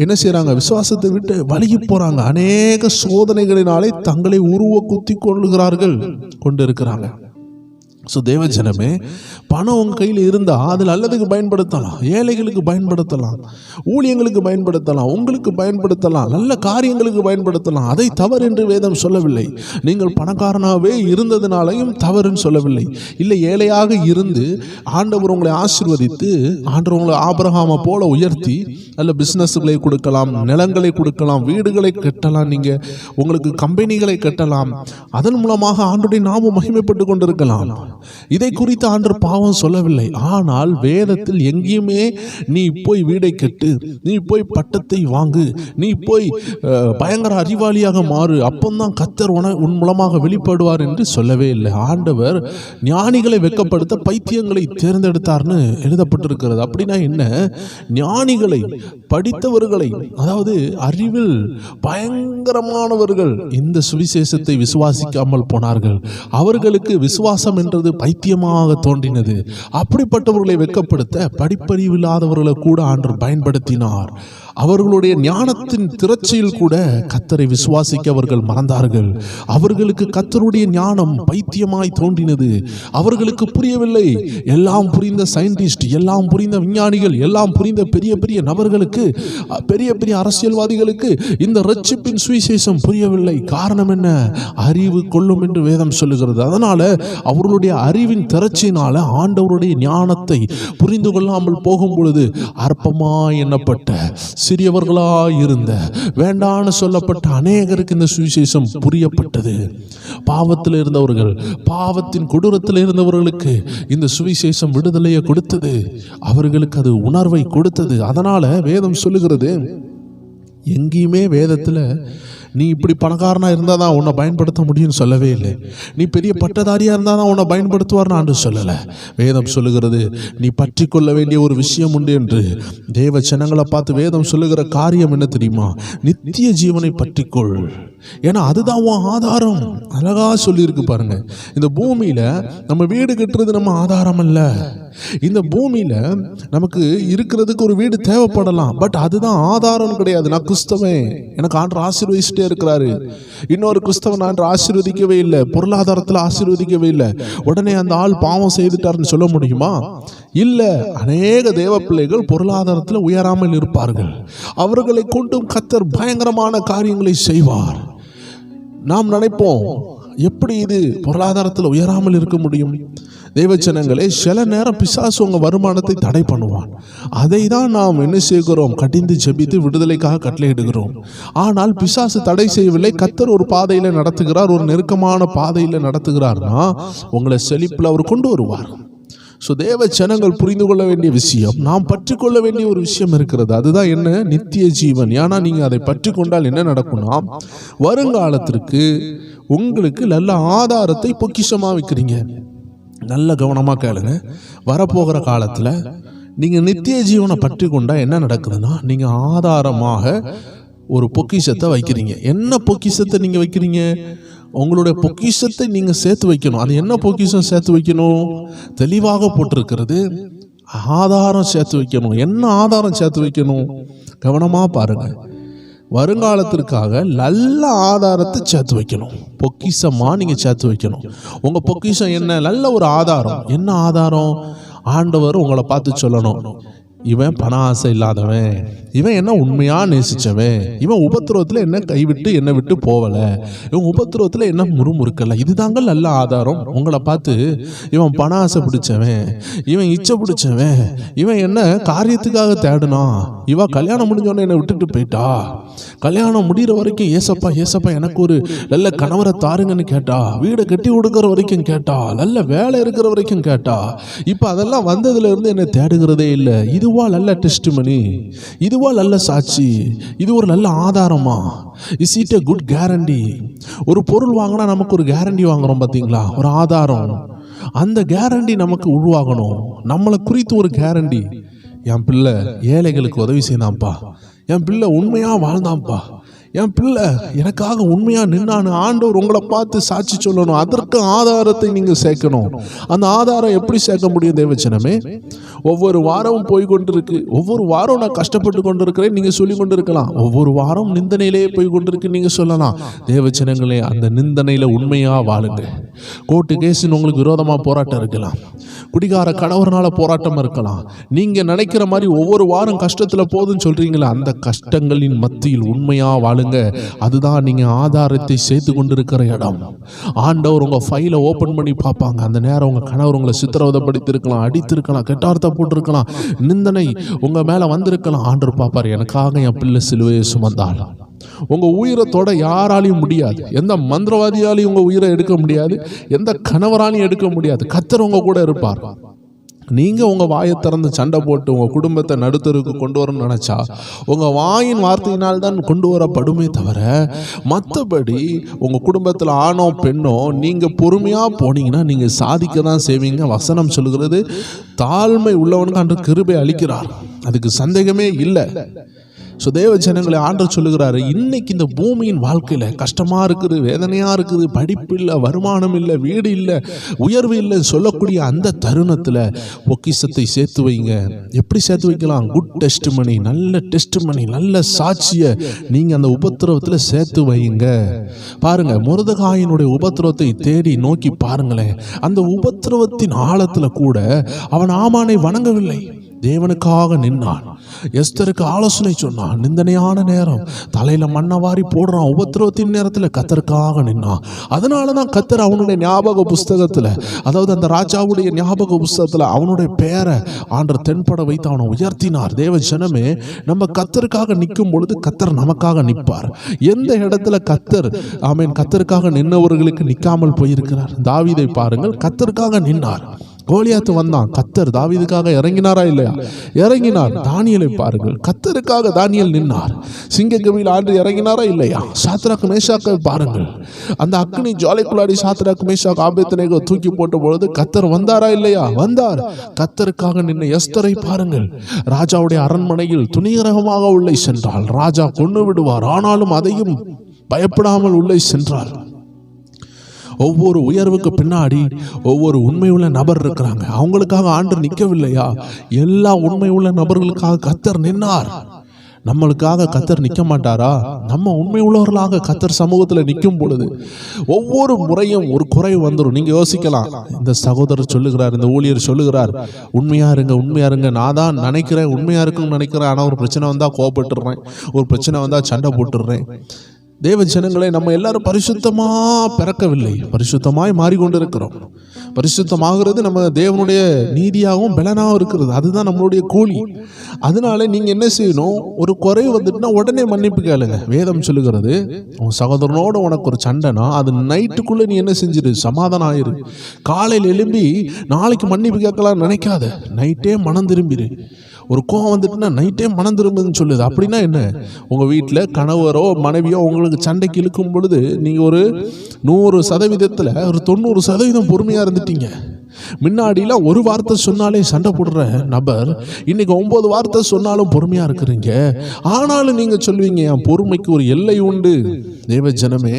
என்ன செய்யறாங்க? விசுவாசத்தை விட்டு வழுகி போறாங்க. அநேக சோதனைகளினாலே தங்களை உருவ குத்தி கொண்டு இருக்கிறாங்க. ஸோ தேவஜனமே, பணம் உங்கள் கையில் இருந்தால் அது நல்லதுக்கு பயன்படுத்தலாம், ஏழைகளுக்கு பயன்படுத்தலாம், ஊழியங்களுக்கு பயன்படுத்தலாம், உங்களுக்கு பயன்படுத்தலாம், நல்ல காரியங்களுக்கு பயன்படுத்தலாம். அதை தவறு என்று வேதம் சொல்லவில்லை. நீங்கள் பணக்காரனாகவே இருந்ததுனாலையும் தவறுன்னு சொல்லவில்லை. இல்லை, ஏழையாக இருந்து ஆண்டவர் உங்களை ஆசீர்வதித்து, ஆண்டவர் உங்களை ஆபிரகாமை போல உயர்த்தி நல்ல பிஸ்னஸ்களை கொடுக்கலாம், நிலங்களை கொடுக்கலாம், வீடுகளை கட்டலாம், நீங்கள் உங்களுக்கு கம்பெனிகளை கட்டலாம், அதன் மூலமாக ஆண்டவருடைய நாமம் மகிமைப்பட்டு கொண்டிருக்கலாம். இதை குறித்து ஆண்டவர் பாவம் சொல்லவில்லை. ஆனால் வேதத்தில் எங்கேயுமே நீ போய் வீடை கட்டு, நீ போய் பட்டத்தை வாங்கு, நீ போய் பயங்கர அறிவாளியாக மாறு, அப்பந்தான் கர்த்தர் உன் மூலமாக வெளிப்படுவார் என்று சொல்லவே இல்லை. ஆண்டவர் ஞானிகளை வெட்கப்படுத்த பைத்தியங்களை தேர்ந்தெடுத்தார்னு எழுதப்பட்டிருக்கிறது. அப்படின்னா என்ன? ஞானிகளை, படித்தவர்களை, அதாவது அறிவில் பயங்கரமானவர்கள் இந்த சுவிசேஷத்தை விசுவாசிக்காமல் போனார்கள். அவர்களுக்கு விசுவாசம் என்றது பைத்தியமாக தோன்றினது. அப்படிப்பட்டவர்களை வெட்கப்படுத்த படிப்பறிவில்லாதவர்களை கூட ஆண்டவர் பயன்படுத்தினார். அவர்களுடைய ஞானத்தின் திரட்சியில் கூட கர்த்தரை விசுவாசிக்க அவர்கள் மறந்தார்கள். அவர்களுக்கு கர்த்தருடைய ஞானம் பைத்தியமாய் தோன்றினது. அவர்களுக்கு புரியவில்லை. எல்லாம் புரிந்த சயின்டிஸ்ட், எல்லாம் புரிந்த விஞ்ஞானிகள், எல்லாம் புரிந்த பெரிய பெரிய நபர்களுக்கு, பெரிய பெரிய அரசியல்வாதிகளுக்கு இந்த ரட்சிப்பின் சுவிசேஷம் புரியவில்லை. காரணம் என்ன? அறிவு கொள்ளும் என்று வேதம் சொல்லுகிறது. அதனால அவர்களுடைய அறிவின் திரட்சியினால ஆண்டவருடைய ஞானத்தை புரிந்து கொள்ளாமல் போகும் பொழுது அற்பமாய் எண்ணப்பட்ட, சிறியவர்களாய் இருந்த, வேண்டான்னு சொல்லப்பட்ட அநேகருக்கு இந்த சுவிசேஷம் புரியப்பட்டது. பாவத்தில் இருந்தவர்கள், பாவத்தின் கொடூரத்தில் இருந்தவர்களுக்கு இந்த சுவிசேஷம் விடுதலையை கொடுத்தது. அவர்களுக்கு அது உணர்வை கொடுத்தது. அதனால வேதம் சொல்லுகிறது, எங்கேயுமே வேதத்தில் நீ இப்படி பணக்காரனா இருந்தால் தான் உன்னை பயன்படுத்த முடியும்னு சொல்லவே இல்லை. நீ பெரிய பட்டதாரியா இருந்தால் தான் உன்னை பயன்படுத்துவார்னு ஆண்டு சொல்லலை. வேதம் சொல்லுகிறது, நீ பற்றி கொள்ள வேண்டிய ஒரு விஷயம் உண்டு என்று. தேவ ஜனங்களை பார்த்து வேதம் சொல்லுகிற காரியம் என்ன தெரியுமா? நித்திய ஜீவனை பற்றிக்கொள். ஏன்னா அதுதான் உன் ஆதாரம். அழகா சொல்லியிருக்கு பாருங்க. இந்த பூமியில நம்ம வீடு கட்டுறது நம்ம ஆதாரம் அல்ல. இந்த பூமியில நமக்கு இருக்கிறதுக்கு ஒரு வீடு தேவைப்படலாம், பட் அதுதான் ஆதாரம் கிடையாது. நான் கிறிஸ்தவன், எனக்கு ஆண்டவர் ஆசீர்வதிச்சுட்டே பேசிட்டே இருக்கிறாரு. இன்னொரு கிறிஸ்தவன் ஆண்டு ஆசீர்வதிக்கவே இல்லை, பொருளாதாரத்தில் ஆசீர்வதிக்கவே இல்லை. உடனே அந்த ஆள் பாவம் செய்துட்டாருன்னு சொல்ல முடியுமா? இல்ல. அநேக தேவ பிள்ளைகள் பொருளாதாரத்தில் உயராமல் இருப்பார்கள். அவர்களை கொண்டும் கர்த்தர் பயங்கரமான காரியங்களை செய்வார். நாம் நினைப்போம், எப்படி இது பொருளாதாரத்தில் உயராமல் இருக்க முடியும்? தேவச்சனங்களே, சில நேரம் பிசாசு உங்க வருமானத்தை தடை பண்ணுவான். அதை தான் நாம் என்ன செய்கிறோம்? கடிந்து ஜெபித்து விடுதலைக்காக கட்டளையிடுகிறோம். ஆனால் பிசாசு தடை செய்யவில்லை. கர்த்தர் ஒரு பாதையில நடத்துகிறார், ஒரு நெருக்கமான பாதையில நடத்துகிறார்னா உங்களை செழிப்பில் அவர் கொண்டு வருவார். ஸோ தேவ ஜனங்கள் புரிந்து கொள்ள வேண்டிய விஷயம், நாம் பற்றி கொள்ள வேண்டிய ஒரு விஷயம் இருக்கிறது. அதுதான் என்ன? நித்திய ஜீவன். ஏன்னா நீங்கள் அதை பற்றி கொண்டால் என்ன நடக்கும்னா, வருங்காலத்திற்கு உங்களுக்கு நல்ல ஆதாரத்தை பொக்கிஷமாக வைக்கிறீங்க. நல்ல கவனமாக கேளுங்க. வரப்போகிற காலத்தில் நீங்கள் நித்திய ஜீவனை பற்றி கொண்டால் என்ன நடக்குதுன்னா, நீங்கள் ஆதாரமாக ஒரு பொக்கிஷத்தை வைக்கிறீங்க. என்ன பொக்கிஷத்தை நீங்கள் வைக்கிறீங்க? உங்களுடைய பொக்கிஷத்தை நீங்கள் சேர்த்து வைக்கணும். அது என்ன பொக்கிஷம் சேர்த்து வைக்கணும்? தெளிவாக போட்டிருக்கிறது. ஆதாரம் சேர்த்து வைக்கணும். என்ன ஆதாரம் சேர்த்து வைக்கணும்? கவனமாக பாருங்க. வருங்காலத்திற்காக நல்ல ஆதாரத்தை சேர்த்து வைக்கணும். பொக்கிஷமா நீங்கள் சேர்த்து வைக்கணும். உங்கள் பொக்கிஷம் என்ன? நல்ல ஒரு ஆதாரம். என்ன ஆதாரம்? ஆண்டவர் உங்களை பார்த்து சொல்லணும், இவன் பண ஆசை இல்லாதவன், இவன் என்ன உண்மையா நேசிச்சவன், இவன் உபத்திரவத்தில் என்ன கைவிட்டு என்னை விட்டு போகல, இவன் உபத்திரவத்தில் என்ன முறுமுறுக்கல. இதுதாங்க நல்ல ஆதாரம். உங்களை பார்த்து இவன் பண ஆசை பிடிச்சவன், இவன் இச்சை பிடிச்சவன், இவன் என்ன காரியத்துக்காக தேடினான், இவன் கல்யாணம் முடிஞ்சோடனே என்னை விட்டுட்டு போயிட்டா, கல்யாணம் முடிகிற வரைக்கும் ஏசப்பா ஏசப்பா எனக்கு ஒரு நல்ல கணவரை தாருங்கன்னு கேட்டா, வீடை கட்டி கொடுக்குற வரைக்கும் கேட்டா, நல்ல வேலை இருக்கிற வரைக்கும் கேட்டா, இப்போ அதெல்லாம் வந்ததுல இருந்து என்னை தேடுகிறதே இல்லை. இதுவா நல்ல டெஸ்டிமனி? இதுவா நல்ல சாட்சி? இது ஒரு நல்ல ஆதாரமா? Is it a good guarantee? ஒரு பொருள் வாங்கினா நமக்கு ஒரு கேரண்டி வாங்குறோம் பார்த்தீங்களா, ஒரு ஆதாரம். அந்த கேரண்டி நமக்கு உருவாகணும். நம்மளை குறித்து ஒரு கேரண்டி. என் பிள்ளை ஏழைகளுக்கு உதவி செய்யலாம்ப்பா, என் பிள்ளை உண்மையா வாழ்ந்தாம்ப்பா, என் பிள்ளை எனக்காக உண்மையா நின்னான்னு ஆண்டவர் உங்களை பார்த்து சாட்சி சொல்லணும். அதற்கு ஆதாரத்தை நீங்க சேர்க்கணும். அந்த ஆதாரம் எப்படி சேர்க்க முடியும்? தேவச்சனமே, ஒவ்வொரு வாரமும் போய் கொண்டிருக்கு, ஒவ்வொரு வாரம் நான் கஷ்டப்பட்டு கொண்டிருக்கிறேன் நீங்க சொல்லி கொண்டிருக்கலாம், ஒவ்வொரு வாரம் நிந்தனையிலேயே போய் கொண்டிருக்கு நீங்க சொல்லலாம். தேவச்சனங்களே, அந்த நிந்தனையில உண்மையா வாழுங்க. கோர்ட்டு கேஸுன்னு உங்களுக்கு விரோதமா போராட்டம் இருக்கலாம், குடிகார கணவர்னால போராட்டம் இருக்கலாம். நீங்க நினைக்கிற மாதிரி ஒவ்வொரு வாரம் கஷ்டத்துல போதுன்னு சொல்றீங்களா, அந்த கஷ்டங்களின் மத்தியில் உண்மையா வாழுங்க. அதுதான் நீங்க ஆதாரத்தை சேர்த்து கொண்டிருக்கிற இடம். ஆண்டவர் உங்க ஃபைலை ஓபன் பண்ணி பார்ப்பாங்க. அந்த நேரம் உங்க கணவர் உங்களை சித்திரவதைப்படுத்திருக்கலாம், அடித்திருக்கலாம், கெட்டார்த்த போட்டிருக்கலாம், நிந்தனை உங்க மேல வந்திருக்கலாம். ஆண்டவர் பார்ப்பார், எனக்காக என் பிள்ளை சிலுவையை சுமந்தாள். உங்க உயிரத்தோட யாராலையும் முடியாது. எந்த மந்திரவாதியாலையும் உங்க உயிரை எடுக்க முடியாது, எந்த கணவராலையும் எடுக்க முடியாது. கர்த்தர் உங்க கூட இருப்பார். நீங்க உங்க வாயை திறந்து சண்டை போட்டு உங்க குடும்பத்தை நடுத்தருக்கு கொண்டு வரணும்னு நினைச்சா உங்க வாயின் வார்த்தையினால் தான் கொண்டு வரப்படுமே தவிர, மற்றபடி உங்க குடும்பத்தில் ஆணோ பெண்ணோ நீங்க பொறுமையா போனீங்கன்னா நீங்க சாதிக்க தான் செய்வீங்க. வசனம் சொல்லுகிறது, தாழ்மை உள்ளவனுக்கு அன்று கிருபை அளிக்கிறார், அதுக்கு சந்தேகமே இல்லை. ஸோ தேவ ஜனங்களை ஆண்டவர் சொல்லுகிறாரு, இன்னைக்கு இந்த பூமியின் வாழ்க்கையில் கஷ்டமாக இருக்குது, வேதனையாக இருக்குது, படிப்பு இல்லை, வருமானம் இல்லை, வீடு இல்லை, உயர்வு இல்லை சொல்லக்கூடிய அந்த தருணத்தில் பொக்கிஷத்தை சேர்த்து வைங்க. எப்படி சேர்த்து வைக்கலாம்? குட் டெஸ்டிமனி, நல்ல டெஸ்டிமனி, நல்ல சாட்சியை நீங்கள் அந்த உபத்திரவத்தில் சேர்த்து வைங்க. பாருங்க, மொர்தெகாயினுடைய உபத்திரவத்தை தேடி நோக்கி பாருங்களேன். அந்த உபத்திரவத்தின் ஆழத்தில் கூட அவன் ஆமானை வணங்கவில்லை, தேவனுக்காக நின்னான். எஸ்தருக்கு ஆலோசனை சொன்னான். நிந்தனையான நேரம், தலையில மண்ணை வாரி போடுறான், உபத்திரவத்தின் நேரத்தில் கர்த்தருக்காக நின்னான். அதனால தான் கர்த்தர் அவனுடைய ஞாபக புஸ்தகத்தில், அதாவது அந்த ராஜாவுடைய ஞாபக புஸ்தகத்தில் அவனுடைய பெயரை ஆண்டவர் தென்பட வைத்து அவனை உயர்த்தினார். தேவ ஜனமே, நம்ம கர்த்தருக்காக நிற்கும் பொழுது கர்த்தர் நமக்காக நிற்பார். எந்த இடத்துல கர்த்தர் கர்த்தருக்காக நின்னவர்களுக்கு நிற்காமல் போயிருக்கிறார்? தாவீதை பாருங்கள், கர்த்தருக்காக நின்னார். கோலியாத்து வந்தான், கர்த்தர் தாவீதுக்காக இறங்கினாரா இல்லையா? இறங்கினார். தானியேலை பாருங்கள், கர்த்தருக்காக தானியேல் நின்னார். சிங்கக்கவியில் ஆண்டு இறங்கினாரா இல்லையா? சாத்ராக் மேஷாக்கை பாருங்கள், அந்த அக்னி ஜுவாலைக்குள்ளாடி சாத்ராக் மேஷாக் ஆபேத்நேகோ தூக்கி போட்ட பொழுது கர்த்தர் வந்தாரா இல்லையா? வந்தார். கர்த்தருக்காக நின்ன எஸ்தரை பாருங்கள், ராஜாவுடைய அரண்மனையில் துணிகரமாக உள்ளே சென்றாள். ராஜா கொண்டு விடுவார், ஆனாலும் அதையும் பயப்படாமல் உள்ளே சென்றார். ஒவ்வொரு உயர்வுக்கு பின்னாடி ஒவ்வொரு உண்மையுள்ள நபர் இருக்கிறாங்க. அவங்களுக்காக ஆண்டவர் நிற்கவில்லையா? எல்லா உண்மையுள்ள நபர்களுக்காக கர்த்தர் நின்னார். நம்மளுக்காக கத்தர் நிற்க மாட்டாரா? நம்ம உண்மை உள்ளவர்களாக கத்தர் சமூகத்தில் நிற்கும் பொழுது ஒவ்வொரு முறையும் ஒரு குறைவு வந்துடும். நீங்கள் யோசிக்கலாம், இந்த சகோதரர் சொல்லுகிறார், இந்த ஊழியர் சொல்லுகிறார், உண்மையா இருங்க, நான் தான் நினைக்கிறேன் உண்மையா இருக்குன்னு நினைக்கிறேன், ஆனால் ஒரு பிரச்சனை வந்தால் கோபப்பட்டுடுறேன், ஒரு பிரச்சனை வந்தால் சண்டை போட்டுடுறேன். தேவ ஜனங்களே, நம்ம எல்லாரும் பரிசுத்தமாக பிறக்கவில்லை, பரிசுத்தமாய் மாறிக்கொண்டிருக்கிறோம். பரிசுத்தமாகிறது நம்ம தேவனுடைய நீதியாகவும் பலனாகவும் இருக்கிறது. அதுதான் நம்மளுடைய கூலி. அதனால நீங்கள் என்ன செய்யணும்? ஒரு குறைவு வந்துட்டுனா உடனே மன்னிப்பு கேளுங்க. வேதம் சொல்லுகிறது, உன் சகோதரனோட உனக்கு ஒரு சண்டைனா அது நைட்டுக்குள்ளே நீ என்ன செஞ்சிரு? சமாதானம் ஆயிரு. காலையில் எழும்பி நாளைக்கு மன்னிப்பு கேட்கலாம் நினைக்காத, நைட்டே மனம் திரும்பிடு. ஒரு கோவம் வந்துட்டுனா நைட்டே மனம் திரும்புதுன்னு சொல்லுது. அப்படின்னா என்ன? உங்கள் வீட்டில் கணவரோ மனைவியோ உங்களுக்கு சண்டைக்கு இழுக்கும் பொழுது நீங்கள் ஒரு 100% ஒரு 90% பொறுமையாக இருந்துட்டீங்க. முன்னாடிலாம் ஒரு வார்த்தை சொன்னாலே சண்டை போடுற நபர் இன்னைக்கு 9 வார்த்தை சொன்னாலும் பொறுமையா இருக்கிறீங்க. ஆனாலும் நீங்க சொல்வீங்க, என் பொறுமைக்கு ஒரு எல்லை உண்டு. தேவ ஜனமே,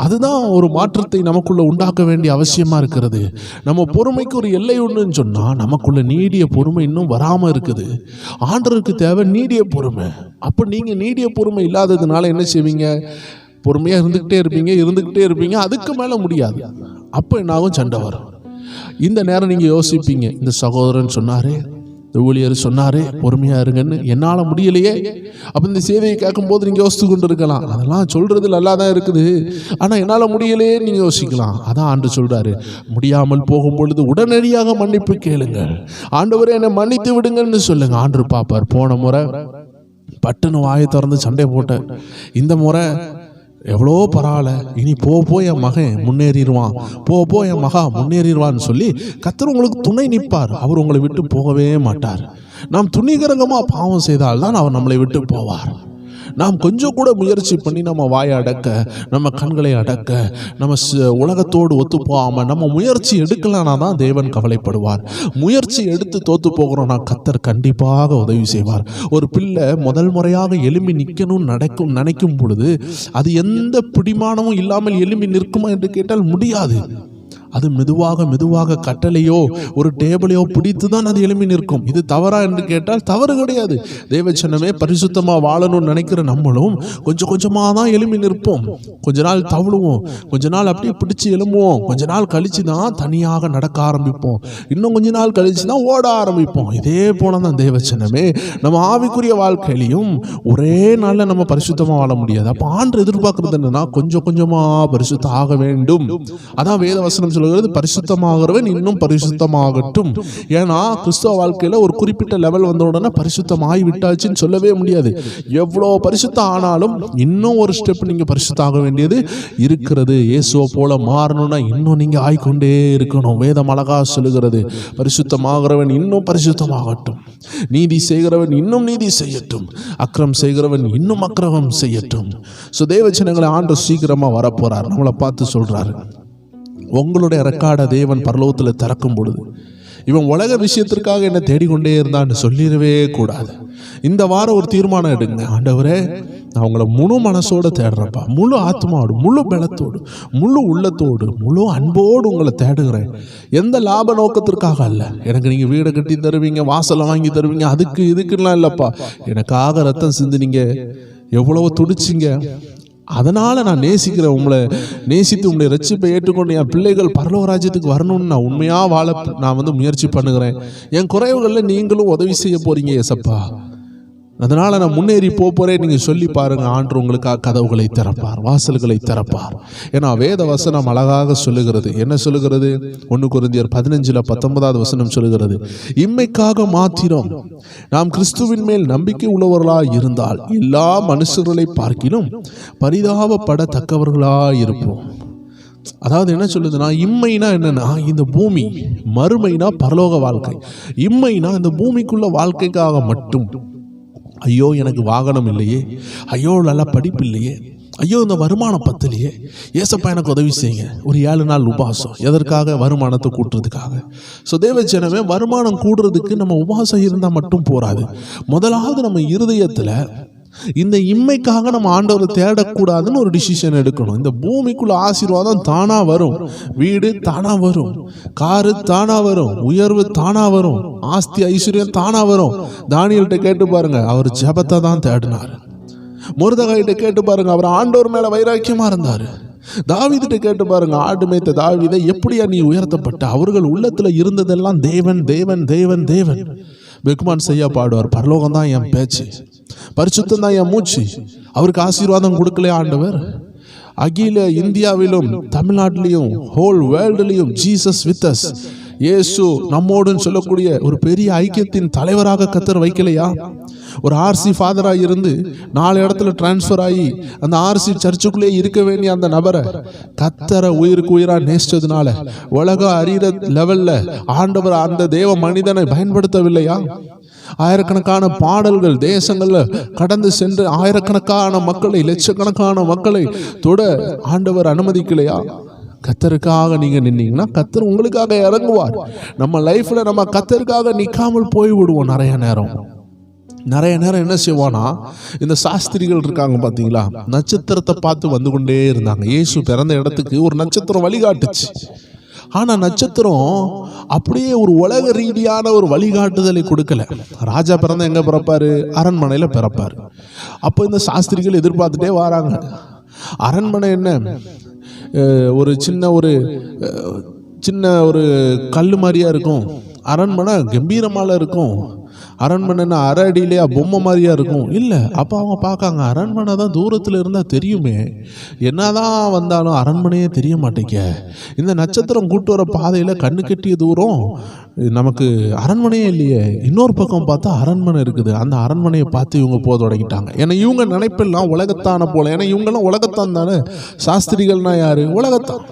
அதுதான் ஒரு மாற்றத்தை நமக்குள்ள உண்டாக்க வேண்டிய அவசியமா இருக்கிறது. நம்ம பொறுமைக்கு ஒரு எல்லை உண்டுன்னு சொன்னா நமக்குள்ள நீடிய பொறுமை இன்னும் வராம இருக்குது. ஆண்டவருக்கு தேவை நீடிய பொறுமை. அப்ப நீங்க நீடிய பொறுமை இல்லாததுனால என்ன செய்வீங்க? பொறுமையா இருந்துகிட்டே இருப்பீங்க. அதுக்கு மேல முடியாது. அப்ப என்னாகும்? சண்டை வரும். இந்த நேரம் நீங்கள் யோசிப்பீங்க, இந்த சகோதரன் சொன்னாரே, இந்த ஊழியர் சொன்னாரே பொறுமையாக இருங்கன்னு, என்னால் முடியலையே. அப்போ இந்த செய்தியை கேட்கும்போது நீங்கள் யோசித்து கொண்டு இருக்கலாம், அதெல்லாம் சொல்கிறது நல்லா தான் இருக்குது, ஆனால் என்னால் முடியலையே நீங்கள் யோசிக்கலாம். அதான் ஆண்டு சொல்கிறாரு, முடியாமல் போகும் பொழுது உடனடியாக மன்னிப்பு கேளுங்கள். ஆண்டவரே என்னை மன்னித்து விடுங்கன்னு சொல்லுங்கள். ஆண்டு பார்ப்பார். போன முறை பட்டுன்னு வாயை திறந்து சண்டை போட்டேன், இந்த முறை எவ்வளோ பரவாயில்ல, இனி போ என் மகன் முன்னேறிடுவான், போ என் மகா முன்னேறிடுவான்னு சொல்லி கர்த்தர் உங்களுக்கு துணை நிற்பார். அவர் உங்களை விட்டு போகவே மாட்டார். நாம் துணிகரங்கமாக பாவம் செய்தால்தான் அவர் நம்மளை விட்டு போவார். நாம் கொஞ்சம் கூட முயற்சி பண்ணி நம்ம வாயை அடக்க, நம்ம கண்களை அடக்க, நம்ம உலகத்தோடு ஒத்து போகாமல் நம்ம முயற்சி எடுக்கலானா தான் தேவன் கவலைப்படுவார். முயற்சி எடுத்து தோத்து போகிறோம்னா கர்த்தர் கண்டிப்பாக உதவி செய்வார். ஒரு பிள்ளை முதல் முறையாக எழும்பி நிற்கணும்னு நினைக்கும் பொழுது அது எந்த பிடிமானமும் இல்லாமல் எழும்பி நிற்குமா என்று கேட்டால் முடியாது. அது மெதுவாக கட்டளையோ ஒரு டேபிளையோ பிடித்து தான் அது எழுப்பி நிற்கும். இது தவறா என்று கேட்டால் தவறு கிடையாது. தேவச்சனமே, பரிசுத்தமாக வாழணும்னு நினைக்கிற நம்மளும் கொஞ்சம் கொஞ்சமாக தான் எழுப்பி நிற்போம். கொஞ்ச நாள் தவழுவோம், கொஞ்ச நாள் அப்படியே பிடிச்சி எழும்புவோம், கொஞ்ச நாள் கழிச்சு தான் தனியாக நடக்க ஆரம்பிப்போம், இன்னும் கொஞ்ச நாள் கழிச்சு தான் ஓட ஆரம்பிப்போம். இதே போல தான் தேவச்சனமே, நம்ம ஆவிக்குரிய வாழ்க்கையிலையும் ஒரே நாளில் நம்ம பரிசுத்தமாக வாழ முடியாது. அப்போ ஆண்டு எதிர்பார்க்கறது என்னன்னா, கொஞ்சம் கொஞ்சமாக பரிசுத்தம் ஆக வேண்டும். அதான் வேத வசனம் சொல்லுகிறது, பரிசுத்தமாகிறவன் இன்னும் பரிசுத்தமாகட்டும். ஏன்னா கிறிஸ்தவ வாழ்க்கையில ஒரு குறிப்பிட்ட லெவல் வந்த உடனே பரிசுத்தமாகி விட்டாச்சுன்னு சொல்லவே முடியாது. எவ்வளோ பரிசுத்தம் ஆனாலும் இன்னும் ஒரு ஸ்டெப் நீங்க பரிசுத்தாக வேண்டியது இருக்கிறது. இயேசுவை போல மாறணும்னா இன்னும் நீங்க ஆய்கொண்டே இருக்கணும். வேதம் அழகா சொல்லுகிறது, பரிசுத்தமாகிறவன் இன்னும் பரிசுத்தமாகட்டும், நீதி செய்கிறவன் இன்னும் நீதி செய்யட்டும், அக்கிரம் செய்கிறவன் இன்னும் அக்கிரமம் செய்யட்டும். தேவஜனங்களை ஆண்டு சீக்கிரமா வரப்போறார். நம்மளை பார்த்து சொல்றாரு, உங்களுடைய ரெக்கார்டை தேவன் பரலோகத்தில் திறக்கும் பொழுது இவன் உலக விஷயத்திற்காக என்ன தேடிக்கொண்டே இருந்தான்னு சொல்லிடவே கூடாது. இந்த வாரம் ஒரு தீர்மானம் எடுங்க, ஆண்டவரே நான் உங்களை முழு மனசோடு தேடுறப்பா, முழு ஆத்மாவோடு, முழு பலத்தோடு, முழு உள்ளத்தோடு, முழு அன்போடு உங்களை தேடுகிறேன். எந்த லாப நோக்கத்திற்காக அல்ல. எனக்கு நீங்கள் வீடை கட்டி தருவீங்க, வாசலை வாங்கி தருவீங்க, அதுக்கு இதுக்குலாம் இல்லைப்பா. எனக்காக ரத்தம் சிந்தினீங்க, எவ்வளவோ துடிச்சிங்க, அதனால் நான் நேசிக்கிறேன், உங்களை நேசித்து உங்களுடைய ரட்சிப்பை ஏற்றுக்கொண்டு என் பிள்ளைகள் பரலோக ராஜ்யத்துக்கு வரணும்னு நான் உண்மையாக வாழ நான் முயற்சி பண்ணுகிறேன். என் குறைவுகளில் நீங்களும் உதவி செய்ய போகிறீங்க ஏசப்பா, அதனால் நான் முன்னேறி போகிறேன். நீங்கள் சொல்லி பாருங்கள், ஆண்டு உங்களுக்காக கதவுகளை திறப்பார், வாசல்களை திறப்பார். ஏன்னா வேத வசனம் அழகாக சொல்லுகிறது. என்ன சொல்லுகிறது? 1 கொரிந்தியர் 15:19 வசனம் சொல்லுகிறது, இம்மைக்காக மாத்திரம் நாம் கிறிஸ்துவின் மேல் நம்பிக்கை உள்ளவர்களாய் இருந்தால் எல்லா மனுஷர்களை பார்க்கிலும் பரிதாபப்படத்தக்கவர்களாய் இருப்போம். அதாவது என்ன சொல்லுதுன்னா, இம்மைனா என்னன்னா இந்த பூமி, மறுமைனா பரலோக வாழ்க்கை. இம்மைனா இந்த பூமிக்குள்ள வாழ்க்கைக்காக மட்டும், ஐயோ எனக்கு வாகனம் இல்லையே, ஐயோ நல்ல படிப்பு இல்லையே, ஐயோ இந்த வருமானம் பத்தலையே, ஏசப்பா எனக்கு உதவி செய்யுங்க. ஒரு 7 நாள் உபவாசம். எதற்காக? வருமானத்தை கூட்டுறதுக்காக. தேவஜனமே, வருமானம் கூடுறதுக்கு நம்ம உபவாசம் இருந்தால் மட்டும் போராது. முதலாவது நம்ம இருதயத்தில் இந்த இம்மைக்காக நம்ம ஆண்டவரை தேடக்கூடாதுன்னு ஒரு டிசிஷன் எடுக்கணும். இந்த பூமிக்குள்ள ஆசீர்வாதம் தானா வரும், வீடு தானா வரும், காரு தானா வரும், உயர்வு தானா வரும், ஆஸ்தி ஐஸ்வர்யம் தானா வரும். தானியேல்கிட்ட கேட்டு பாருங்க, அவர் ஜெபத்தை தான் தேடினார். மொர்தெகாய்கிட்ட கேட்டு பாருங்க, அவர் ஆண்டவர் மேல வைராக்கியமா இருந்தாரு. தாவீதுகிட்ட கேட்டு பாருங்க, ஆடு மேய்த்த தாவீதை எப்படியா நீ உயர்த்தப்பட்ட? அவர்கள் உள்ளத்துல இருந்ததெல்லாம் தேவன் தேவன் தேவன் தேவன். பெக்குமான் செய்யா பாடுவார், பரலோகம் தான் என் பேச்சு, பரிசுத்தம் தான் என் மூச்சு. அவருக்கு ஆசீர்வாதம் கொடுக்கலையா ஆண்டவர்? அகில இந்தியாவிலும் தமிழ்நாட்டிலையும் ஹோல் வேர்ல்டுலையும் ஜீசஸ் வித் அஸ், இயேசு நம்மோடுன்னு சொல்லக்கூடிய ஒரு பெரிய ஐக்கியத்தின் தலைவராக கர்த்தர் வைக்கலையா? ஒரு ஆர்சி ஃபாதராக இருந்து 4 இடத்துல டிரான்ஸ்ஃபர் ஆகி அந்த ஆர்சி சர்ச்சுக்குள்ளே இருக்க வேண்டிய அந்த நபரை கர்த்தரை உயிருக்கு உயிராக நேசிச்சதுனால உலக அறிகிற லெவல்ல ஆண்டவர் அந்த தேவ மனிதனை பயன்படுத்தவில்லையா? ஆயிரக்கணக்கான பாடல்கள் தேசங்கள்ல கடந்து சென்று ஆயிரக்கணக்கான மக்களை, லட்சக்கணக்கான மக்களை தொட ஆண்டவர் அனுமதிக்கலையா? கர்த்தருக்காக நீங்க நின்னீங்கன்னா கர்த்தர் உங்களுக்காக இறங்குவார். நம்ம லைஃப்ல நம்ம கர்த்தருக்காக நிக்காமல் போய் விடுவோம். நிறைய நேரம் என்ன செய்வானா, இந்த சாஸ்திரிகள் இருக்காங்க பார்த்தீங்களா, நட்சத்திரத்தை பார்த்து வந்து கொண்டே இருந்தாங்க. இயேசு பிறந்த இடத்துக்கு ஒரு நட்சத்திரம் வழிகாட்டுச்சு. ஆனால் நட்சத்திரம் அப்படியே ஒரு உலக ரீதியான ஒரு வழிகாட்டுதலை கொடுக்கல. ராஜா பிறந்த எங்கே பிறப்பாரு? அரண்மனையில் பிறப்பார். அப்போ இந்த சாஸ்திரிகள் எதிர்பார்த்துட்டே வராங்க. அரண்மனை என்ன, ஒரு சின்ன ஒரு கல் மாதிரியா இருக்கும். அரண்மனை கம்பீரமால இருக்கும். அரண்மனைன்னா அரை அடியிலேயா பொம்மை மாதிரியா இருக்கும்? இல்லை. அப்போ அவங்க பார்க்காங்க, அரண்மனை தான் தூரத்தில் இருந்தால் தெரியுமே, என்னதான் வந்தாலும் அரண்மனையே தெரிய மாட்டேங்க. இந்த நட்சத்திரம் கூட்டு வர பாதையில் கண்ணு கட்டிய தூரம் நமக்கு அரண்மனையே இல்லையே. இன்னொரு பக்கம் பார்த்தா அரண்மனை இருக்குது. அந்த அரண்மனையை பார்த்து இவங்க போக தொடங்கிட்டாங்க. ஏன்னா இவங்க நினைப்பெல்லாம் உலகத்தான போல. ஏன்னா இவங்கெல்லாம் உலகத்தான் தானே. சாஸ்திரிகள்னா யாரு? உலகத்தான்.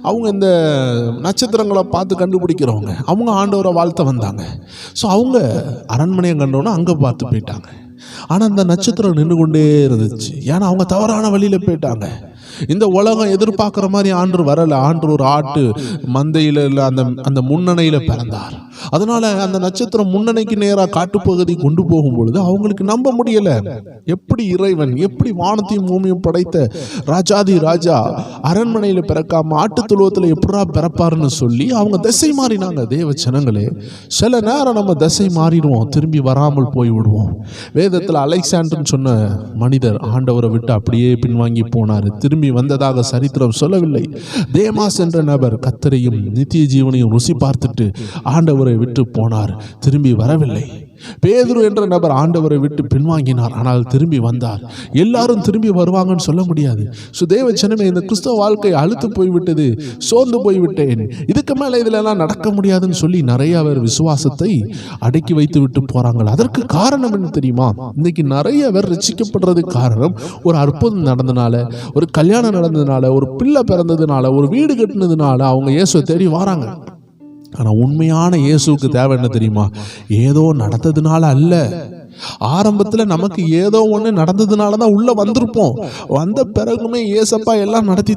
அவங்க இந்த நட்சத்திரங்களை பார்த்து கண்டுபிடிக்கிறவங்க. அவங்க ஆண்டவரை வாழ்த்த வந்தாங்க. ஸோ அவங்க அரண்மனையை கண்டோன்னா அங்கே பார்த்து போயிட்டாங்க. ஆனால் அந்த நட்சத்திரம் நின்று கொண்டே இருந்துச்சு. ஏன்னா அவங்க தவறான வழியில் போயிட்டாங்க. இந்த உலகம் எதிர்பார்க்குற மாதிரி ஆண்டு வரலை. ஆண்டு ஒரு ஆட்டு மந்தையில் அந்த முன்னணையில் பிறந்தார். அதனால அந்த நட்சத்திரம் முன்னணைக்கு நேராக காட்டுப்பகுதி கொண்டு போகும் பொழுது அவங்களுக்கு நம்ப முடியலை. எப்படி இறைவன், எப்படி வானத்தையும் பூமியும் படைத்த ராஜாதி ராஜா அரண்மனையில் பிறக்காம ஆட்டு துழுவத்தில் எப்படா பிறப்பாருன்னு சொல்லி அவங்க திசை மாறினாங்க. தேவ ஜனங்களே, சில நேரம் நம்ம திசை மாறிடுவோம், திரும்பி வராமல் போய் விடுவோம். வேதத்தில் அலெக்சாண்டர்னு சொன்ன மனிதர் ஆண்டவரை விட்டு அப்படியே பின்வாங்கி போனார். திரும்பி வந்ததாக சரித்திரம் சொல்லவில்லை. தேமாஸ் என்ற நபர் கர்த்தரையும் நித்திய ஜீவனையும் ருசி பார்த்துட்டு ஆண்டவரை விட்டு போனார், திரும்பி வரவில்லை. பேதுரு என்ற நபர் ஆண்டவரை விட்டு பின்வாங்கினார், ஆனால் திரும்பி வந்தார். எல்லாரும் திரும்பி வருவாங்கன்னு சொல்ல முடியாது. தேவ ஜனமே, இந்த கிறிஸ்தவ வாழ்க்கை அழுத்து போய்விட்டது, சோர்ந்து போய்விட்டேன், இதுக்கு மேல இதுலலாம் நடக்க முடியாதுன்னு சொல்லி நிறைய பேர் விசுவாசத்தை அடக்கி வைத்து விட்டு போறாங்க. அதற்கு காரணம் என்ன தெரியுமா? இன்னைக்கு நிறைய பேர் ரட்சிக்கப்படுறதுக்கு காரணம் ஒரு அற்புதம் நடந்ததுனால, ஒரு கல்யாணம் நடந்ததுனால, ஒரு பிள்ளை பிறந்ததுனால, ஒரு வீடு கட்டினதுனால அவங்க இயேசுவை தேடி வராங்க. ஆனால் உண்மையான இயேசுவுக்கு தேவை என்ன தெரியுமா? ஏதோ நடந்ததுனால அல்ல. ஆரம்பத்தில் நமக்கு ஏதோ ஒன்று நடந்ததுனால தான் உள்ள வந்திருப்போம். வந்த பிறகுமே ஏசப்பா எல்லாம் நடத்தி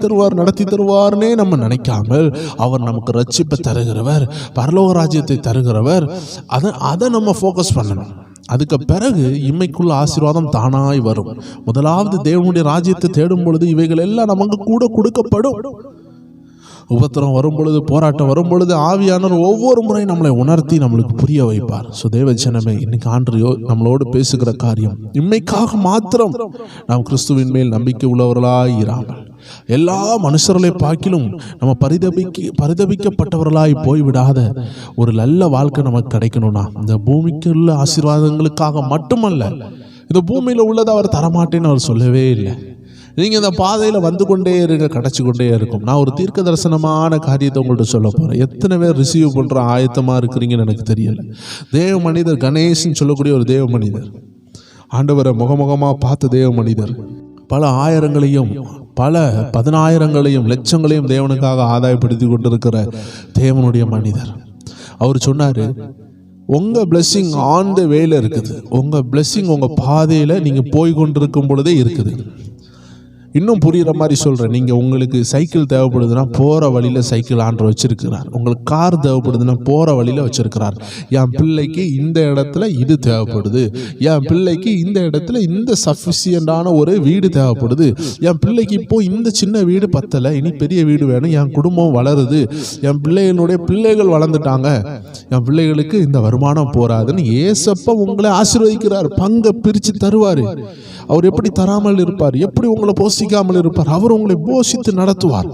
தருவார்னே நம்ம நினைக்காமல், அவர் நமக்கு ரட்சிப்பை தருகிறவர், பரலோக ராஜ்யத்தை தருகிறவர், அதை நம்ம ஃபோக்கஸ் பண்ணணும். அதுக்கு பிறகு இம்மைக்குள்ள ஆசீர்வாதம் தானாய் வரும். முதலாவது தேவனுடைய ராஜ்யத்தை தேடும் பொழுது இவைகள் எல்லாம் நமக்கு கூட கொடுக்கப்படும். உபத்திரம் வரும் பொழுது, போராட்டம் வரும் பொழுது ஆவியானவர் ஒவ்வொரு முறை நம்மளை உணர்த்தி நம்மளுக்கு புரிய வைப்பார். தேவ ஜனமே, இன்னைக்கு ஆண்டு நம்மளோடு பேசுகிற காரியம், இம்மைக்காக மாத்திரம் நாம் கிறிஸ்துவின் மேல் நம்பிக்கை உள்ளவர்களாய் இராமல் எல்லா மனுஷர்களை பார்க்கிலும் நம்ம பரிதபிக்கப்பட்டவர்களாய் போய்விடாத ஒரு நல்ல வாழ்க்கை நமக்கு கிடைக்கணும்னா, இந்த பூமிக்கு உள்ள ஆசீர்வாதங்களுக்காக மட்டுமல்ல, இந்த பூமியில் உள்ளதை அவர் தரமாட்டேன்னு அவர் சொல்லவே இல்லை. நீங்கள் இந்த பாதையில் வந்து கொண்டே இருங்க, கிடச்சி கொண்டே இருக்கும். நான் ஒரு தீர்க்க தரிசனமான காரியத்தை உங்கள்கிட்ட சொல்ல போகிறேன். எத்தனை பேர் ரிசீவ் பண்ணுற ஆயத்தமாக இருக்கிறீங்கன்னு எனக்கு தெரியலை. தேவ மனிதர் கணேசன் சொல்லக்கூடிய ஒரு தேவ மனிதர், ஆண்டவரை முகமுகமாக பார்த்த தேவ மனிதர், பல ஆயிரங்களையும் பல 10,000-களையும் லட்சங்களையும் தேவனுக்காக ஆதாயப்படுத்தி கொண்டிருக்கிற தேவனுடைய மனிதர். அவர் சொன்னார், உங்கள் பிளெஸ்ஸிங் ஆன் த வேல இருக்குது. உங்கள் பிளெஸ்ஸிங் உங்கள் பாதையில் நீங்கள் போய் கொண்டிருக்கும் பொழுதே இருக்குது. இன்னும் புரிகிற மாதிரி சொல்கிறேன். நீங்கள் உங்களுக்கு சைக்கிள் தேவைப்படுதுன்னா போகிற வழியில் சைக்கிள் ஆண்டவர் வச்சிருக்கிறார். உங்களுக்கு கார் தேவைப்படுதுன்னா போகிற வழியில் வச்சிருக்கிறார். என் பிள்ளைக்கு இந்த இடத்துல இது தேவைப்படுது, என் பிள்ளைக்கு இந்த இடத்துல இந்த சஃபிஷியண்டான ஒரு வீடு தேவைப்படுது, என் பிள்ளைக்கு இப்போ இந்த சின்ன வீடு பத்தலை, இனி பெரிய வீடு வேணும், என் குடும்பம் வளருது, என் பிள்ளைகளுடைய பிள்ளைகள் வளர்ந்துட்டாங்க, என் பிள்ளைகளுக்கு இந்த வருமானம் போராதுன்னு ஏசப்பா உங்களை ஆசீர்வதிக்கிறார். பங்கை பிரித்து தருவார். அவர் எப்படி தராமல் இருப்பார்? எப்படி உங்களை போஷிக்காமல் இருப்பார்? அவர் உங்களை போஷித்து நடத்துவார்.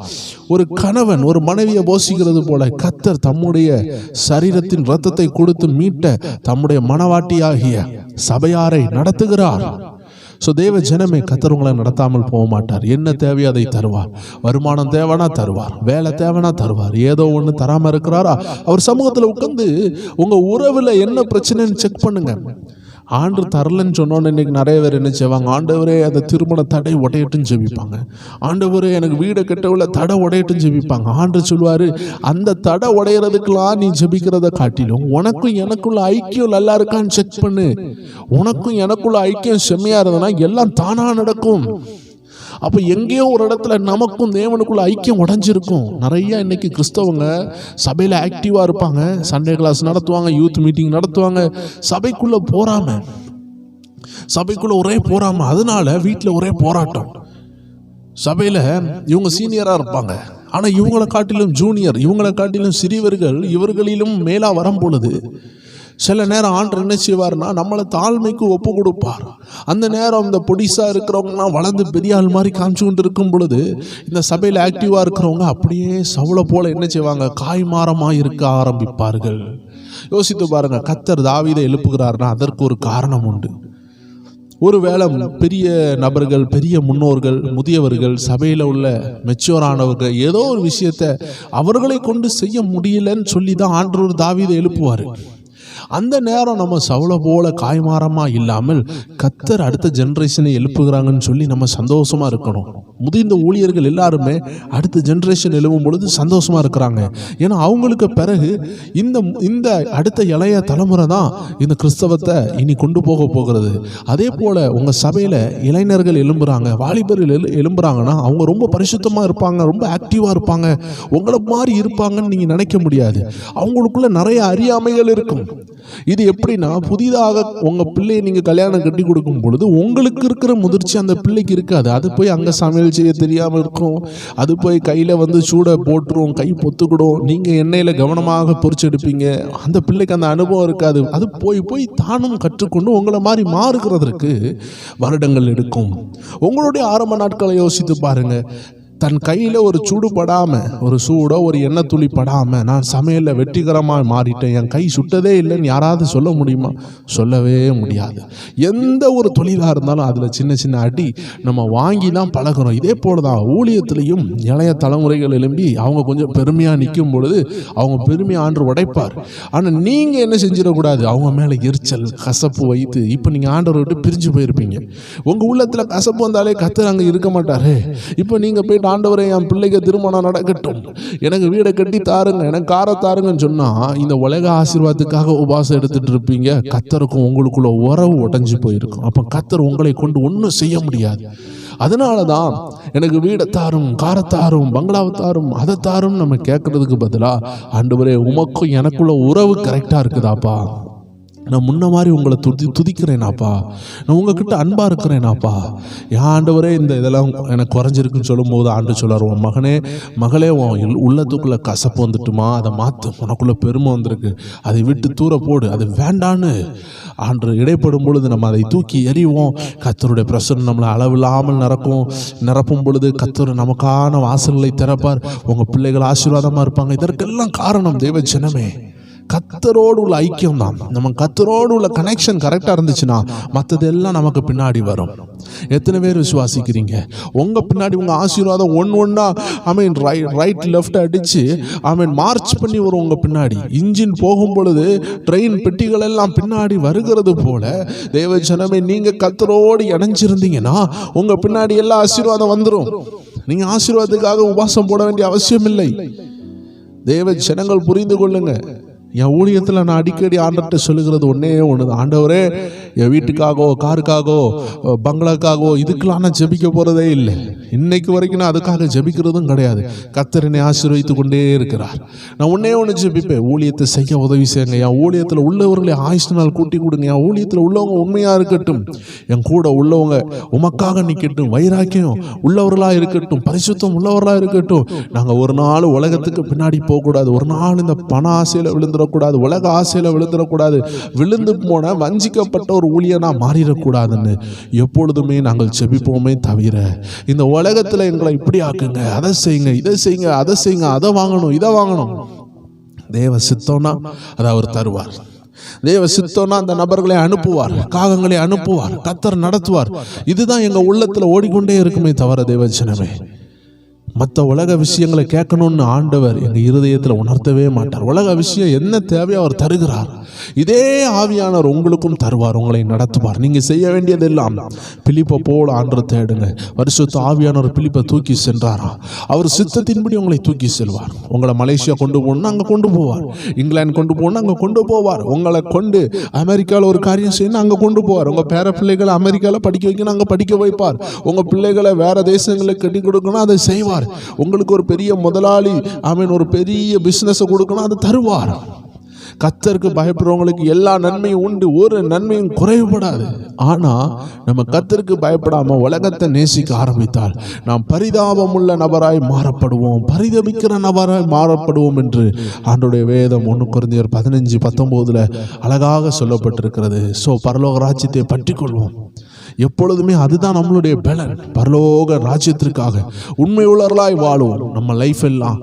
ஒரு கணவன் ஒரு மனைவியை போஷிக்கிறது போல கர்த்தர் தம்முடைய சரீரத்தின் இரத்தத்தை கொடுத்து மீட்ட தம்முடைய மனவாட்டியாகிய சபையாரை நடத்துகிறார். ஸோ தேவ ஜனமே, கர்த்தர் உங்களை நடத்தாமல் போக மாட்டார். என்ன தேவையோ அதை தருவார். வருமானம் தேவைனா தருவார், வேலை தேவைனா தருவார். ஏதோ ஒன்று தராமல் இருக்கிறாரா, அவர் சமூகத்தில் உட்கார்ந்து உங்கள் உறவில் என்ன பிரச்சனைன்னு செக் பண்ணுங்க. ஆண்டு தரலன்னு சொன்னோன்னு இன்னைக்கு நிறைய பேர் என்ன செய்வாங்க, ஆண்டவரே அந்த திருமண தடை உடையட்டுன்னு ஜெபிப்பாங்க, ஆண்டவரே எனக்கு வீடை கட்டவுல தடை உடையட்டுன்னு ஜெபிப்பாங்க. ஆண்டு சொல்லுவார், அந்த தடை உடையிறதுக்கெல்லாம் நீ ஜெபிக்கிறத காட்டிலும் உனக்கும் எனக்குள்ள ஐக்கியம் நல்லா இருக்கான்னு செக் பண்ணு. உனக்கும் எனக்குள்ள ஐக்கியம் செம்மையா இருந்ததுன்னா எல்லாம் தானா நடக்கும். அப்போ எங்கேயோ ஒரு இடத்துல நமக்கும் தேவனுக்குள்ள ஐக்கியம் உடஞ்சிருக்கும். நிறைய இன்னைக்கு கிறிஸ்தவங்க சபையில் ஆக்டிவாக இருப்பாங்க, சண்டே கிளாஸ் நடத்துவாங்க, யூத் மீட்டிங் நடத்துவாங்க, சபைக்குள்ளே ஒரே போறாம, அதனால வீட்டில் ஒரே போராட்டம். சபையில் இவங்க சீனியராக இருப்பாங்க, ஆனால் இவங்களை காட்டிலும் ஜூனியர், இவங்களை காட்டிலும் சிறியவர்கள் இவர்களிலும் மேலா வரும் பொழுது சில நேரம் ஆண்டவர் என்ன செய்வார்னா நம்மளை தாழ்மைக்கு ஒப்பு கொடுப்பார். அந்த நேரம் இந்த பொடிசா இருக்கிறவங்கலாம் வளர்ந்து பெரிய ஆள் மாதிரி காமிச்சு கொண்டு இருக்கும் பொழுது இந்த சபையில் ஆக்டிவாக இருக்கிறவங்க அப்படியே சவுளை போல என்ன செய்வாங்க, காய்மாரமாக இருக்க ஆரம்பிப்பார்கள். யோசித்து பாருங்க, கர்த்தர் தாவீதை எழுப்புகிறார்னா அதற்கு ஒரு காரணம் உண்டு. ஒருவேளை பெரிய நபர்கள், பெரிய முன்னோர்கள், முதியவர்கள், சபையில் உள்ள மெச்சூரானவர்கள் ஏதோ ஒரு விஷயத்தை அவர்களை கொண்டு செய்ய முடியலன்னு சொல்லி தான் ஆண்டவர் தாவீதை எழுப்புவார். அந்த நேரம் நம்ம சவுளை போல காய்மாரமா இல்லாமல் கர்த்தர் அடுத்த ஜெனரேஷனை எழுப்புகிறாங்கன்னு சொல்லி நம்ம சந்தோஷமா இருக்கணும். முதிர்ந்த ஊழியர்கள் எல்லாருமே அடுத்த ஜெனரேஷன் எழுவும் பொழுது சந்தோஷமா இருக்கிறாங்க. ஏன்னா அவங்களுக்கு பிறகு இந்த அடுத்த இளைய தலைமுறை தான் இந்த கிறிஸ்தவத்தை இனி கொண்டு போகிறது. அதே போல உங்க சபையில இளைஞர்கள் எழும்புறாங்க, வாலிபர்கள் எழும்புறாங்கன்னா அவங்க ரொம்ப பரிசுத்தமா இருப்பாங்க, ரொம்ப ஆக்டிவா இருப்பாங்க, உங்களை மாதிரி இருப்பாங்கன்னு நீங்க நினைக்க முடியாது. அவங்களுக்குள்ள நிறைய அறியாமைகள் இருக்கும். இது எப்படின்னா, புதிதாக உங்க பிள்ளையை நீங்க கல்யாணம் கட்டி கொடுக்கும் பொழுது உங்களுக்கு இருக்கிற முதிர்ச்சி அந்த பிள்ளைக்கு இருக்காது. அது போய் அங்க சமையல் செய்ய தெரியாம இருக்கும், அது போய் கையில சூட போட்டுரும், கை பொத்துக்கிடும், நீங்க எண்ணெயில கவனமாக பொறிச்செடுப்பீங்க, அந்த பிள்ளைக்கு அந்த அனுபவம் இருக்காது. அது போய் தானும் கற்றுக்கொண்டு உங்களை மாதிரி மாறுகிறதற்கு வருடங்கள் எடுக்கும். உங்களுடைய ஆரம்ப நாட்களை யோசித்து பாருங்க. தன் கையில் ஒரு சூடு படாமல், ஒரு சூடோ ஒரு எண்ணெய் துளி படாமல் நான் சமையலில் வெற்றிகரமாக மாறிட்டேன், என் கை சுட்டதே இல்லைன்னு யாராவது சொல்ல முடியுமா? சொல்லவே முடியாது. எந்த ஒரு தொழிலாக இருந்தாலும் அதில் சின்ன சின்ன அடி நம்ம வாங்கி தான் பழகிறோம். இதே போல தான் ஊழியத்திலையும் இளைய தலைமுறைகள் எழும்பி அவங்க கொஞ்சம் பெருமையாக நிற்கும் பொழுது அவங்க பெருமையை ஆண்டவர் உடைப்பார். ஆனால் நீங்கள் என்ன செஞ்சிடக்கூடாது, அவங்க மேலே எரிச்சல் கசப்பு வைத்து இப்போ நீங்கள் ஆண்டவரை விட்டு பிரிஞ்சு போயிருப்பீங்க. உங்கள் உள்ளத்தில் கசப்பு வந்தாலே கர்த்தர் அங்கே இருக்க மாட்டார். இப்போ நீங்கள் போயிட்டு ஆண்டவரே என் பிள்ளைக்கு திருமணம் நடக்கட்டும், எனக்கு வீடை கட்டி தாருங்க, எனக்கு காரை தாருங்கன்னு சொன்னா இந்த உலக ஆசீர்வாதத்துக்காக உபாசம் எடுத்துட்டு இருப்பீங்க. கர்த்தருக்கும் உங்களுக்குள்ள உறவு உடைஞ்சு போயிருக்கும். அப்ப கர்த்தர் உங்களை கொண்டு ஒன்றும் செய்ய முடியாது. அதனாலதான் எனக்கு வீடை தாரும், காரை தாரும், பங்களாவை தாரும், அதை தாரும் நம்ம கேட்கறதுக்கு பதிலா ஆண்டவரே உமக்கும் எனக்குள்ள உறவு கரெக்டா இருக்குதாப்பா, நான் முன்ன மாதிரி உங்களை துதிக்கிறேனாப்பா, நான் உங்ககிட்ட அன்பா இருக்கிறேனாப்பா, என் ஆண்டவரே இந்த இதெல்லாம் எனக்கு குறைஞ்சிருக்குன்னு சொல்லும் போது ஆண்டு சொல்லார், உன் மகனே மகளே உன் உள்ளத்துக்குள்ள கசப்பு வந்துட்டுமா, அதை மாற்று, உனக்குள்ள பெருமை வந்திருக்கு, அதை விட்டு தூர போடு, அது வேண்டான்னு ஆண்டு இடைப்படும் பொழுது நம்ம அதை தூக்கி எறிவோம். கர்த்தருடைய பிரசன்னம் நம்மளை அளவில்லாமல் நிரப்பும் பொழுது கர்த்தர் நமக்கான வாசல்களை திறப்பார். உங்கள் பிள்ளைகள் ஆசீர்வாதமாக இருப்பாங்க. இதற்கெல்லாம் காரணம் தேவ ஜனமே கர்த்தரோடு உள்ள ஐக்கியம் தான். நம்ம கர்த்தரோடு உள்ள கனெக்ஷன் கரெக்டாக இருந்துச்சுன்னா மற்றதெல்லாம் நமக்கு பின்னாடி வரும். எத்தனை பேர் விசுவாசிக்கிறீங்க? உங்கள் பின்னாடி உங்கள் ஆசீர்வாதம் ஒன்றா ரைட் லெஃப்ட் அடித்து மார்ச் பண்ணி வரும். உங்கள் பின்னாடி இன்ஜின் போகும் பொழுது ட்ரெயின் பெட்டிகள் எல்லாம் பின்னாடி வருகிறது போல தேவ ஜனமே நீங்கள் கர்த்தரோடு இணைஞ்சிருந்தீங்கன்னா உங்கள் பின்னாடி எல்லா ஆசீர்வாதம் வந்துடும். நீங்கள் ஆசீர்வாதத்துக்காக உபாசம் போட வேண்டிய அவசியம் இல்லை. தேவ ஜனங்கள் புரிந்து கொள்ளுங்க. என் ஊழியத்தில் நான் அடிக்கடி ஆண்டவர்கிட்ட சொல்லுகிறது ஒன்றே ஒன்று தான், ஆண்டவரே என் வீட்டுக்காகவோ காருக்காகவோ பங்களாக்காகவோ இதுக்கெல்லாம் நான் ஜெபிக்க போகிறதே இல்லை. இன்னைக்கு வரைக்கும் நான் அதுக்காக ஜெபிக்கிறதும் கிடையாது. கர்த்தர் என்னை ஆசீர்வதித்து கொண்டே இருக்கிறார். நான் ஒன்றே ஒன்று ஜெபிப்பேன், ஊழியத்தை செய்ய உதவி செய்யுங்க. என் ஊழியத்தில் உள்ளவர்களை ஆயுசு நாள் கூட்டி கொடுங்க. என் ஊழியத்தில் உள்ளவங்க உண்மையாக இருக்கட்டும், என் கூட உள்ளவங்க உமக்காக நிற்கட்டும், வைராக்கியம் உள்ளவர்களாக இருக்கட்டும், பரிசுத்தம் உள்ளவர்களாக இருக்கட்டும். நாங்கள் ஒரு நாள் உலகத்துக்கு பின்னாடி போகக்கூடாது. ஒரு நாள் இந்த பண ஆசையில் விழுந்துடக்கூடாது, உலக ஆசையில் விழுந்துடக்கூடாது. விழுந்து போன வஞ்சிக்கப்பட்ட ஒரு ஊழியனா மாறிடக்கூடாதுன்னு எப்பொழுதுமே நாங்கள் ஜெபிப்போமே தவிர, இந்த உலகத்தில் எங்களை இப்படி ஆக்குங்க, அதை செய்யுங்க, இதை செய்யுங்க, அதை செய்யுங்க, அதை வாங்கணும், இதை வாங்கணும். தேவ சித்தம்னா அதை அவர் தருவார். தேவ சித்தம்னா அந்த நபர்களை அனுப்புவார், காகங்களை அனுப்புவார், கர்த்தர் நடத்துவார். இதுதான் எங்க உள்ளத்துல ஓடிக்கொண்டே இருக்குமே தவிர தேவஜனமே, மற்ற உலக விஷயங்களை கேட்கணும்னு ஆண்டவர் எங்கள் இருதயத்தில் உணர்த்தவே மாட்டார். உலக விஷயம் என்ன தேவையோ அவர் தருகிறார். இதே ஆவியானவர் உங்களுக்கும் தருவார், உங்களை நடத்துவார். நீங்கள் செய்ய வேண்டியதெல்லாம் பிலிப்பை போல ஆண்டவர் தேடுங்க. பரிசுத்த ஆவியானவர் பிலிப்பை தூக்கி சென்றாராம். அவர் சித்தத்தின்படி உங்களை தூக்கி செல்வார். உங்களை மலேசியா கொண்டு போகணும்னா அங்கே கொண்டு போவார், இங்கிலாந்து கொண்டு போகணும்னா அங்கே கொண்டு போவார். உங்களை கொண்டு அமெரிக்காவில் ஒரு காரியம் செய்யணும் அங்கே கொண்டு போவார். உங்கள் பேர பிள்ளைகளை அமெரிக்காவில் படிக்க வைக்கணும் அங்கே படிக்க வைப்பார். உங்கள் பிள்ளைகளை வேற தேசங்களுக்கு கட்டி கொடுக்கணும் அதை செய்வார். உங்களுக்கு ஒரு பெரிய முதலாளி ஒரு பெரிய பிசினஸ் கொடுக்கணும் அதை தருவார். கர்த்தருக்கு பயப்படுறவங்களுக்கு எல்லா நன்மையும் உண்டு, ஒரு நன்மையும் குறைவுபடாது. ஆனா நம்ம கர்த்தருக்கு பயப்படாம உலகத்தை நேசிக்க ஆரம்பித்தால் நாம் பரிதாபமுள்ள நபராய் மாறப்படுவோம், பரிதபிக்கிற நபராய் மாறப்படுவோம் என்று ஆண்டவருடைய வேதம் 1 கொரிந்தியர் 15:19 அழகாக சொல்லப்பட்டிருக்கிறது. பரலோக ராஜ்யத்தை பற்றி கொள்வோம். எப்பொழுதுமே அதுதான் நம்மளுடைய பலன். பரலோக ராஜ்யத்திற்காக உண்மை உள்ளவர்களாய் வாழுவோம். நம்ம லைஃப் எல்லாம்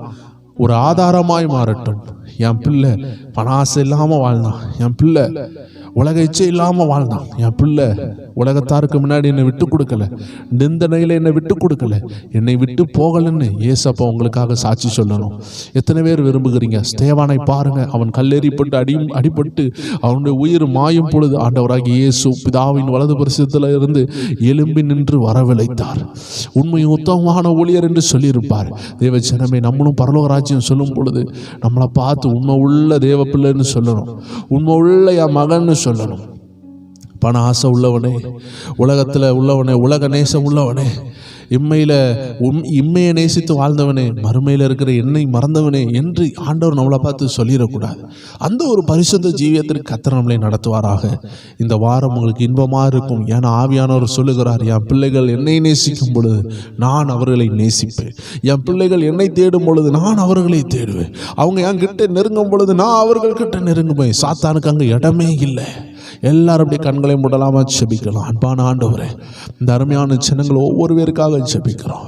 ஒரு ஆதாரமாய் மாறட்டும். என் பிள்ளை பண ஆசை இல்லாமல் வாழ்ந்தான், என் பிள்ளை உலக இச்சை இல்லாமல் வாழ்ந்தான், என் பிள்ளை உலகத்தாருக்கு முன்னாடி என்னை விட்டு கொடுக்கல, நிந்தனையில் என்னை விட்டு கொடுக்கல, என்னை விட்டு போகலன்னு ஏசப்பா உங்களுக்காக சாட்சி சொல்லணும். எத்தனை பேர் விரும்புகிறீங்க? ஸ்தேவானை பாருங்க, அவன் கல்லெறிப்பட்டு அடிபட்டு அவனுடைய உயிர் மாயும் பொழுது ஆண்டவராகிய இயேசு பிதாவின் வலது பரிசுத்தத்தில் இருந்து எழும்பி நின்று வரவழைத்தார். உண்மை உத்தமமான ஊழியர் என்று சொல்லியிருப்பார். தேவ ஜனமே, நம்மளும் பரலோக ராஜ்யம் சொல்லும் பொழுது நம்மளை பார்த்து உண்மை உள்ள தேவ பிள்ளைன்னு சொல்லணும், உண்மை உள்ள என் மகன்னு சொல்லணும். பண ஆசை உள்ளவனே, உலகத்தில் உள்ளவனே, உலக நேசம் உள்ளவனே, இம்மையை நேசித்து வாழ்ந்தவனே, மறுமையில் இருக்கிற என்னை மறந்தவனே என்று ஆண்டவர் நம்மளை பார்த்து சொல்லிடக்கூடாது. அந்த ஒரு பரிசுத்த ஜீவியத்திற்கு கர்த்தர் நம்மளை நடத்துவாராக. இந்த வாரம் உங்களுக்கு இன்பமாக இருக்கும். ஏன்னா ஆவியானவர் சொல்லுகிறார், என் பிள்ளைகள் என்னை நேசிக்கும் பொழுது நான் அவர்களை நேசிப்பேன், என் பிள்ளைகள் என்னை தேடும் பொழுது நான் அவர்களை தேடுவேன், அவங்க என் கிட்ட நெருங்கும் பொழுது நான் அவர்கள் கிட்ட நெருங்குவேன். சாத்தானுக்கு அங்கே இடமே இல்லை. எல்லாரும் அப்படியே கண்களை மூடலாமா ஜெபிக்கலாம். அன்பான ஆண்டவரே, இந்த அருமையான ஜனங்கள் ஒவ்வொரு பேருக்காக ஜெபிக்கிறோம்.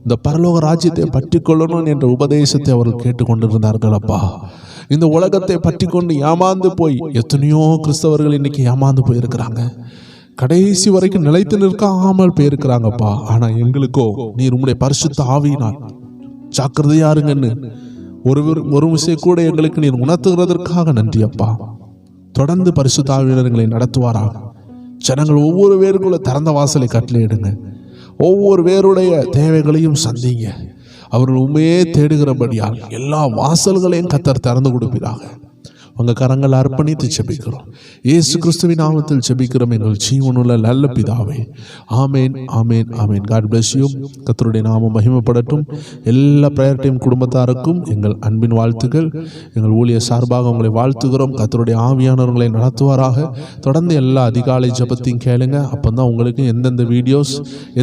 இந்த பரலோக ராஜ்யத்தை பற்றி கொள்ளணும் என்ற உபதேசத்தை அவர்கள் கேட்டுக்கொண்டிருந்தார்கள். அப்பா, இந்த உலகத்தை பற்றி கொண்டு ஏமாந்து போய் எத்தனையோ கிறிஸ்தவர்கள் இன்னைக்கு ஏமாந்து போயிருக்கிறாங்க. கடைசி வரைக்கும் நிலைத்து நிற்காமல் போயிருக்கிறாங்கப்பா. ஆனா எங்களுக்கோ நீர் உம்முடைய பரிசுத்த ஆவியினால் ஜாக்கிரதையா இருங்கன்னு ஒரு விஷயம் கூட எங்களுக்கு நீர் உணர்த்துகிறதற்காக நன்றி அப்பா. தொடர்ந்து பரிசுத்த ஆவியானவர்களை நடத்துவாராக. ஜனங்கள் ஒவ்வொரு பேருக்குள்ள திறந்த வாசலை கட்டளையிடுங்க. ஒவ்வொரு பேருடைய தேவைகளையும் சந்திங்க. அவர்கள் உண்மையே தேடுகிறபடியால் எல்லா வாசல்களையும் கர்த்தர் திறந்து கொடுப்பீராக. உங்கள் கரங்கள் அர்ப்பணித்து ஜெபிக்கிறோம். இயேசு கிறிஸ்துவின் நாமத்தில் ஜெபிக்கிறோம் எங்கள் ஜீவனுள்ள நல்ல பிதாவே. ஆமேன், ஆமேன், ஆமேன். God bless you. கர்த்தருடைய நாமம் மகிமைப்படட்டும். எல்லா பிரேயர் டீம் குடும்பத்தாருக்கும் எங்கள் அன்பின் வாழ்த்துக்கள். எங்கள் ஊழியர் சார்பாக உங்களை வாழ்த்துகிறோம். கர்த்தருடைய ஆவியானவர்களை நடத்துவாராக. தொடர்ந்து எல்லா அதிகாலை ஜெபத்தையும் கேளுங்க. அப்போ தான் உங்களுக்கு எந்தெந்த வீடியோஸ்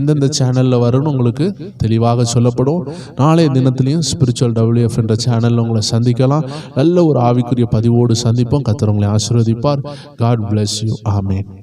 எந்தெந்த சேனலில் வரும்னு உங்களுக்கு தெளிவாக சொல்லப்படும். நாளைய தினத்திலையும் ஸ்பிரிச்சுவல் WF என்ற சேனலில் உங்களை சந்திக்கலாம். நல்ல ஒரு ஆவிக்குரிய பதிவோடு சந்திப்போம். கர்த்தர் உங்களை ஆசீர்வதிப்பார். God bless you. Amen.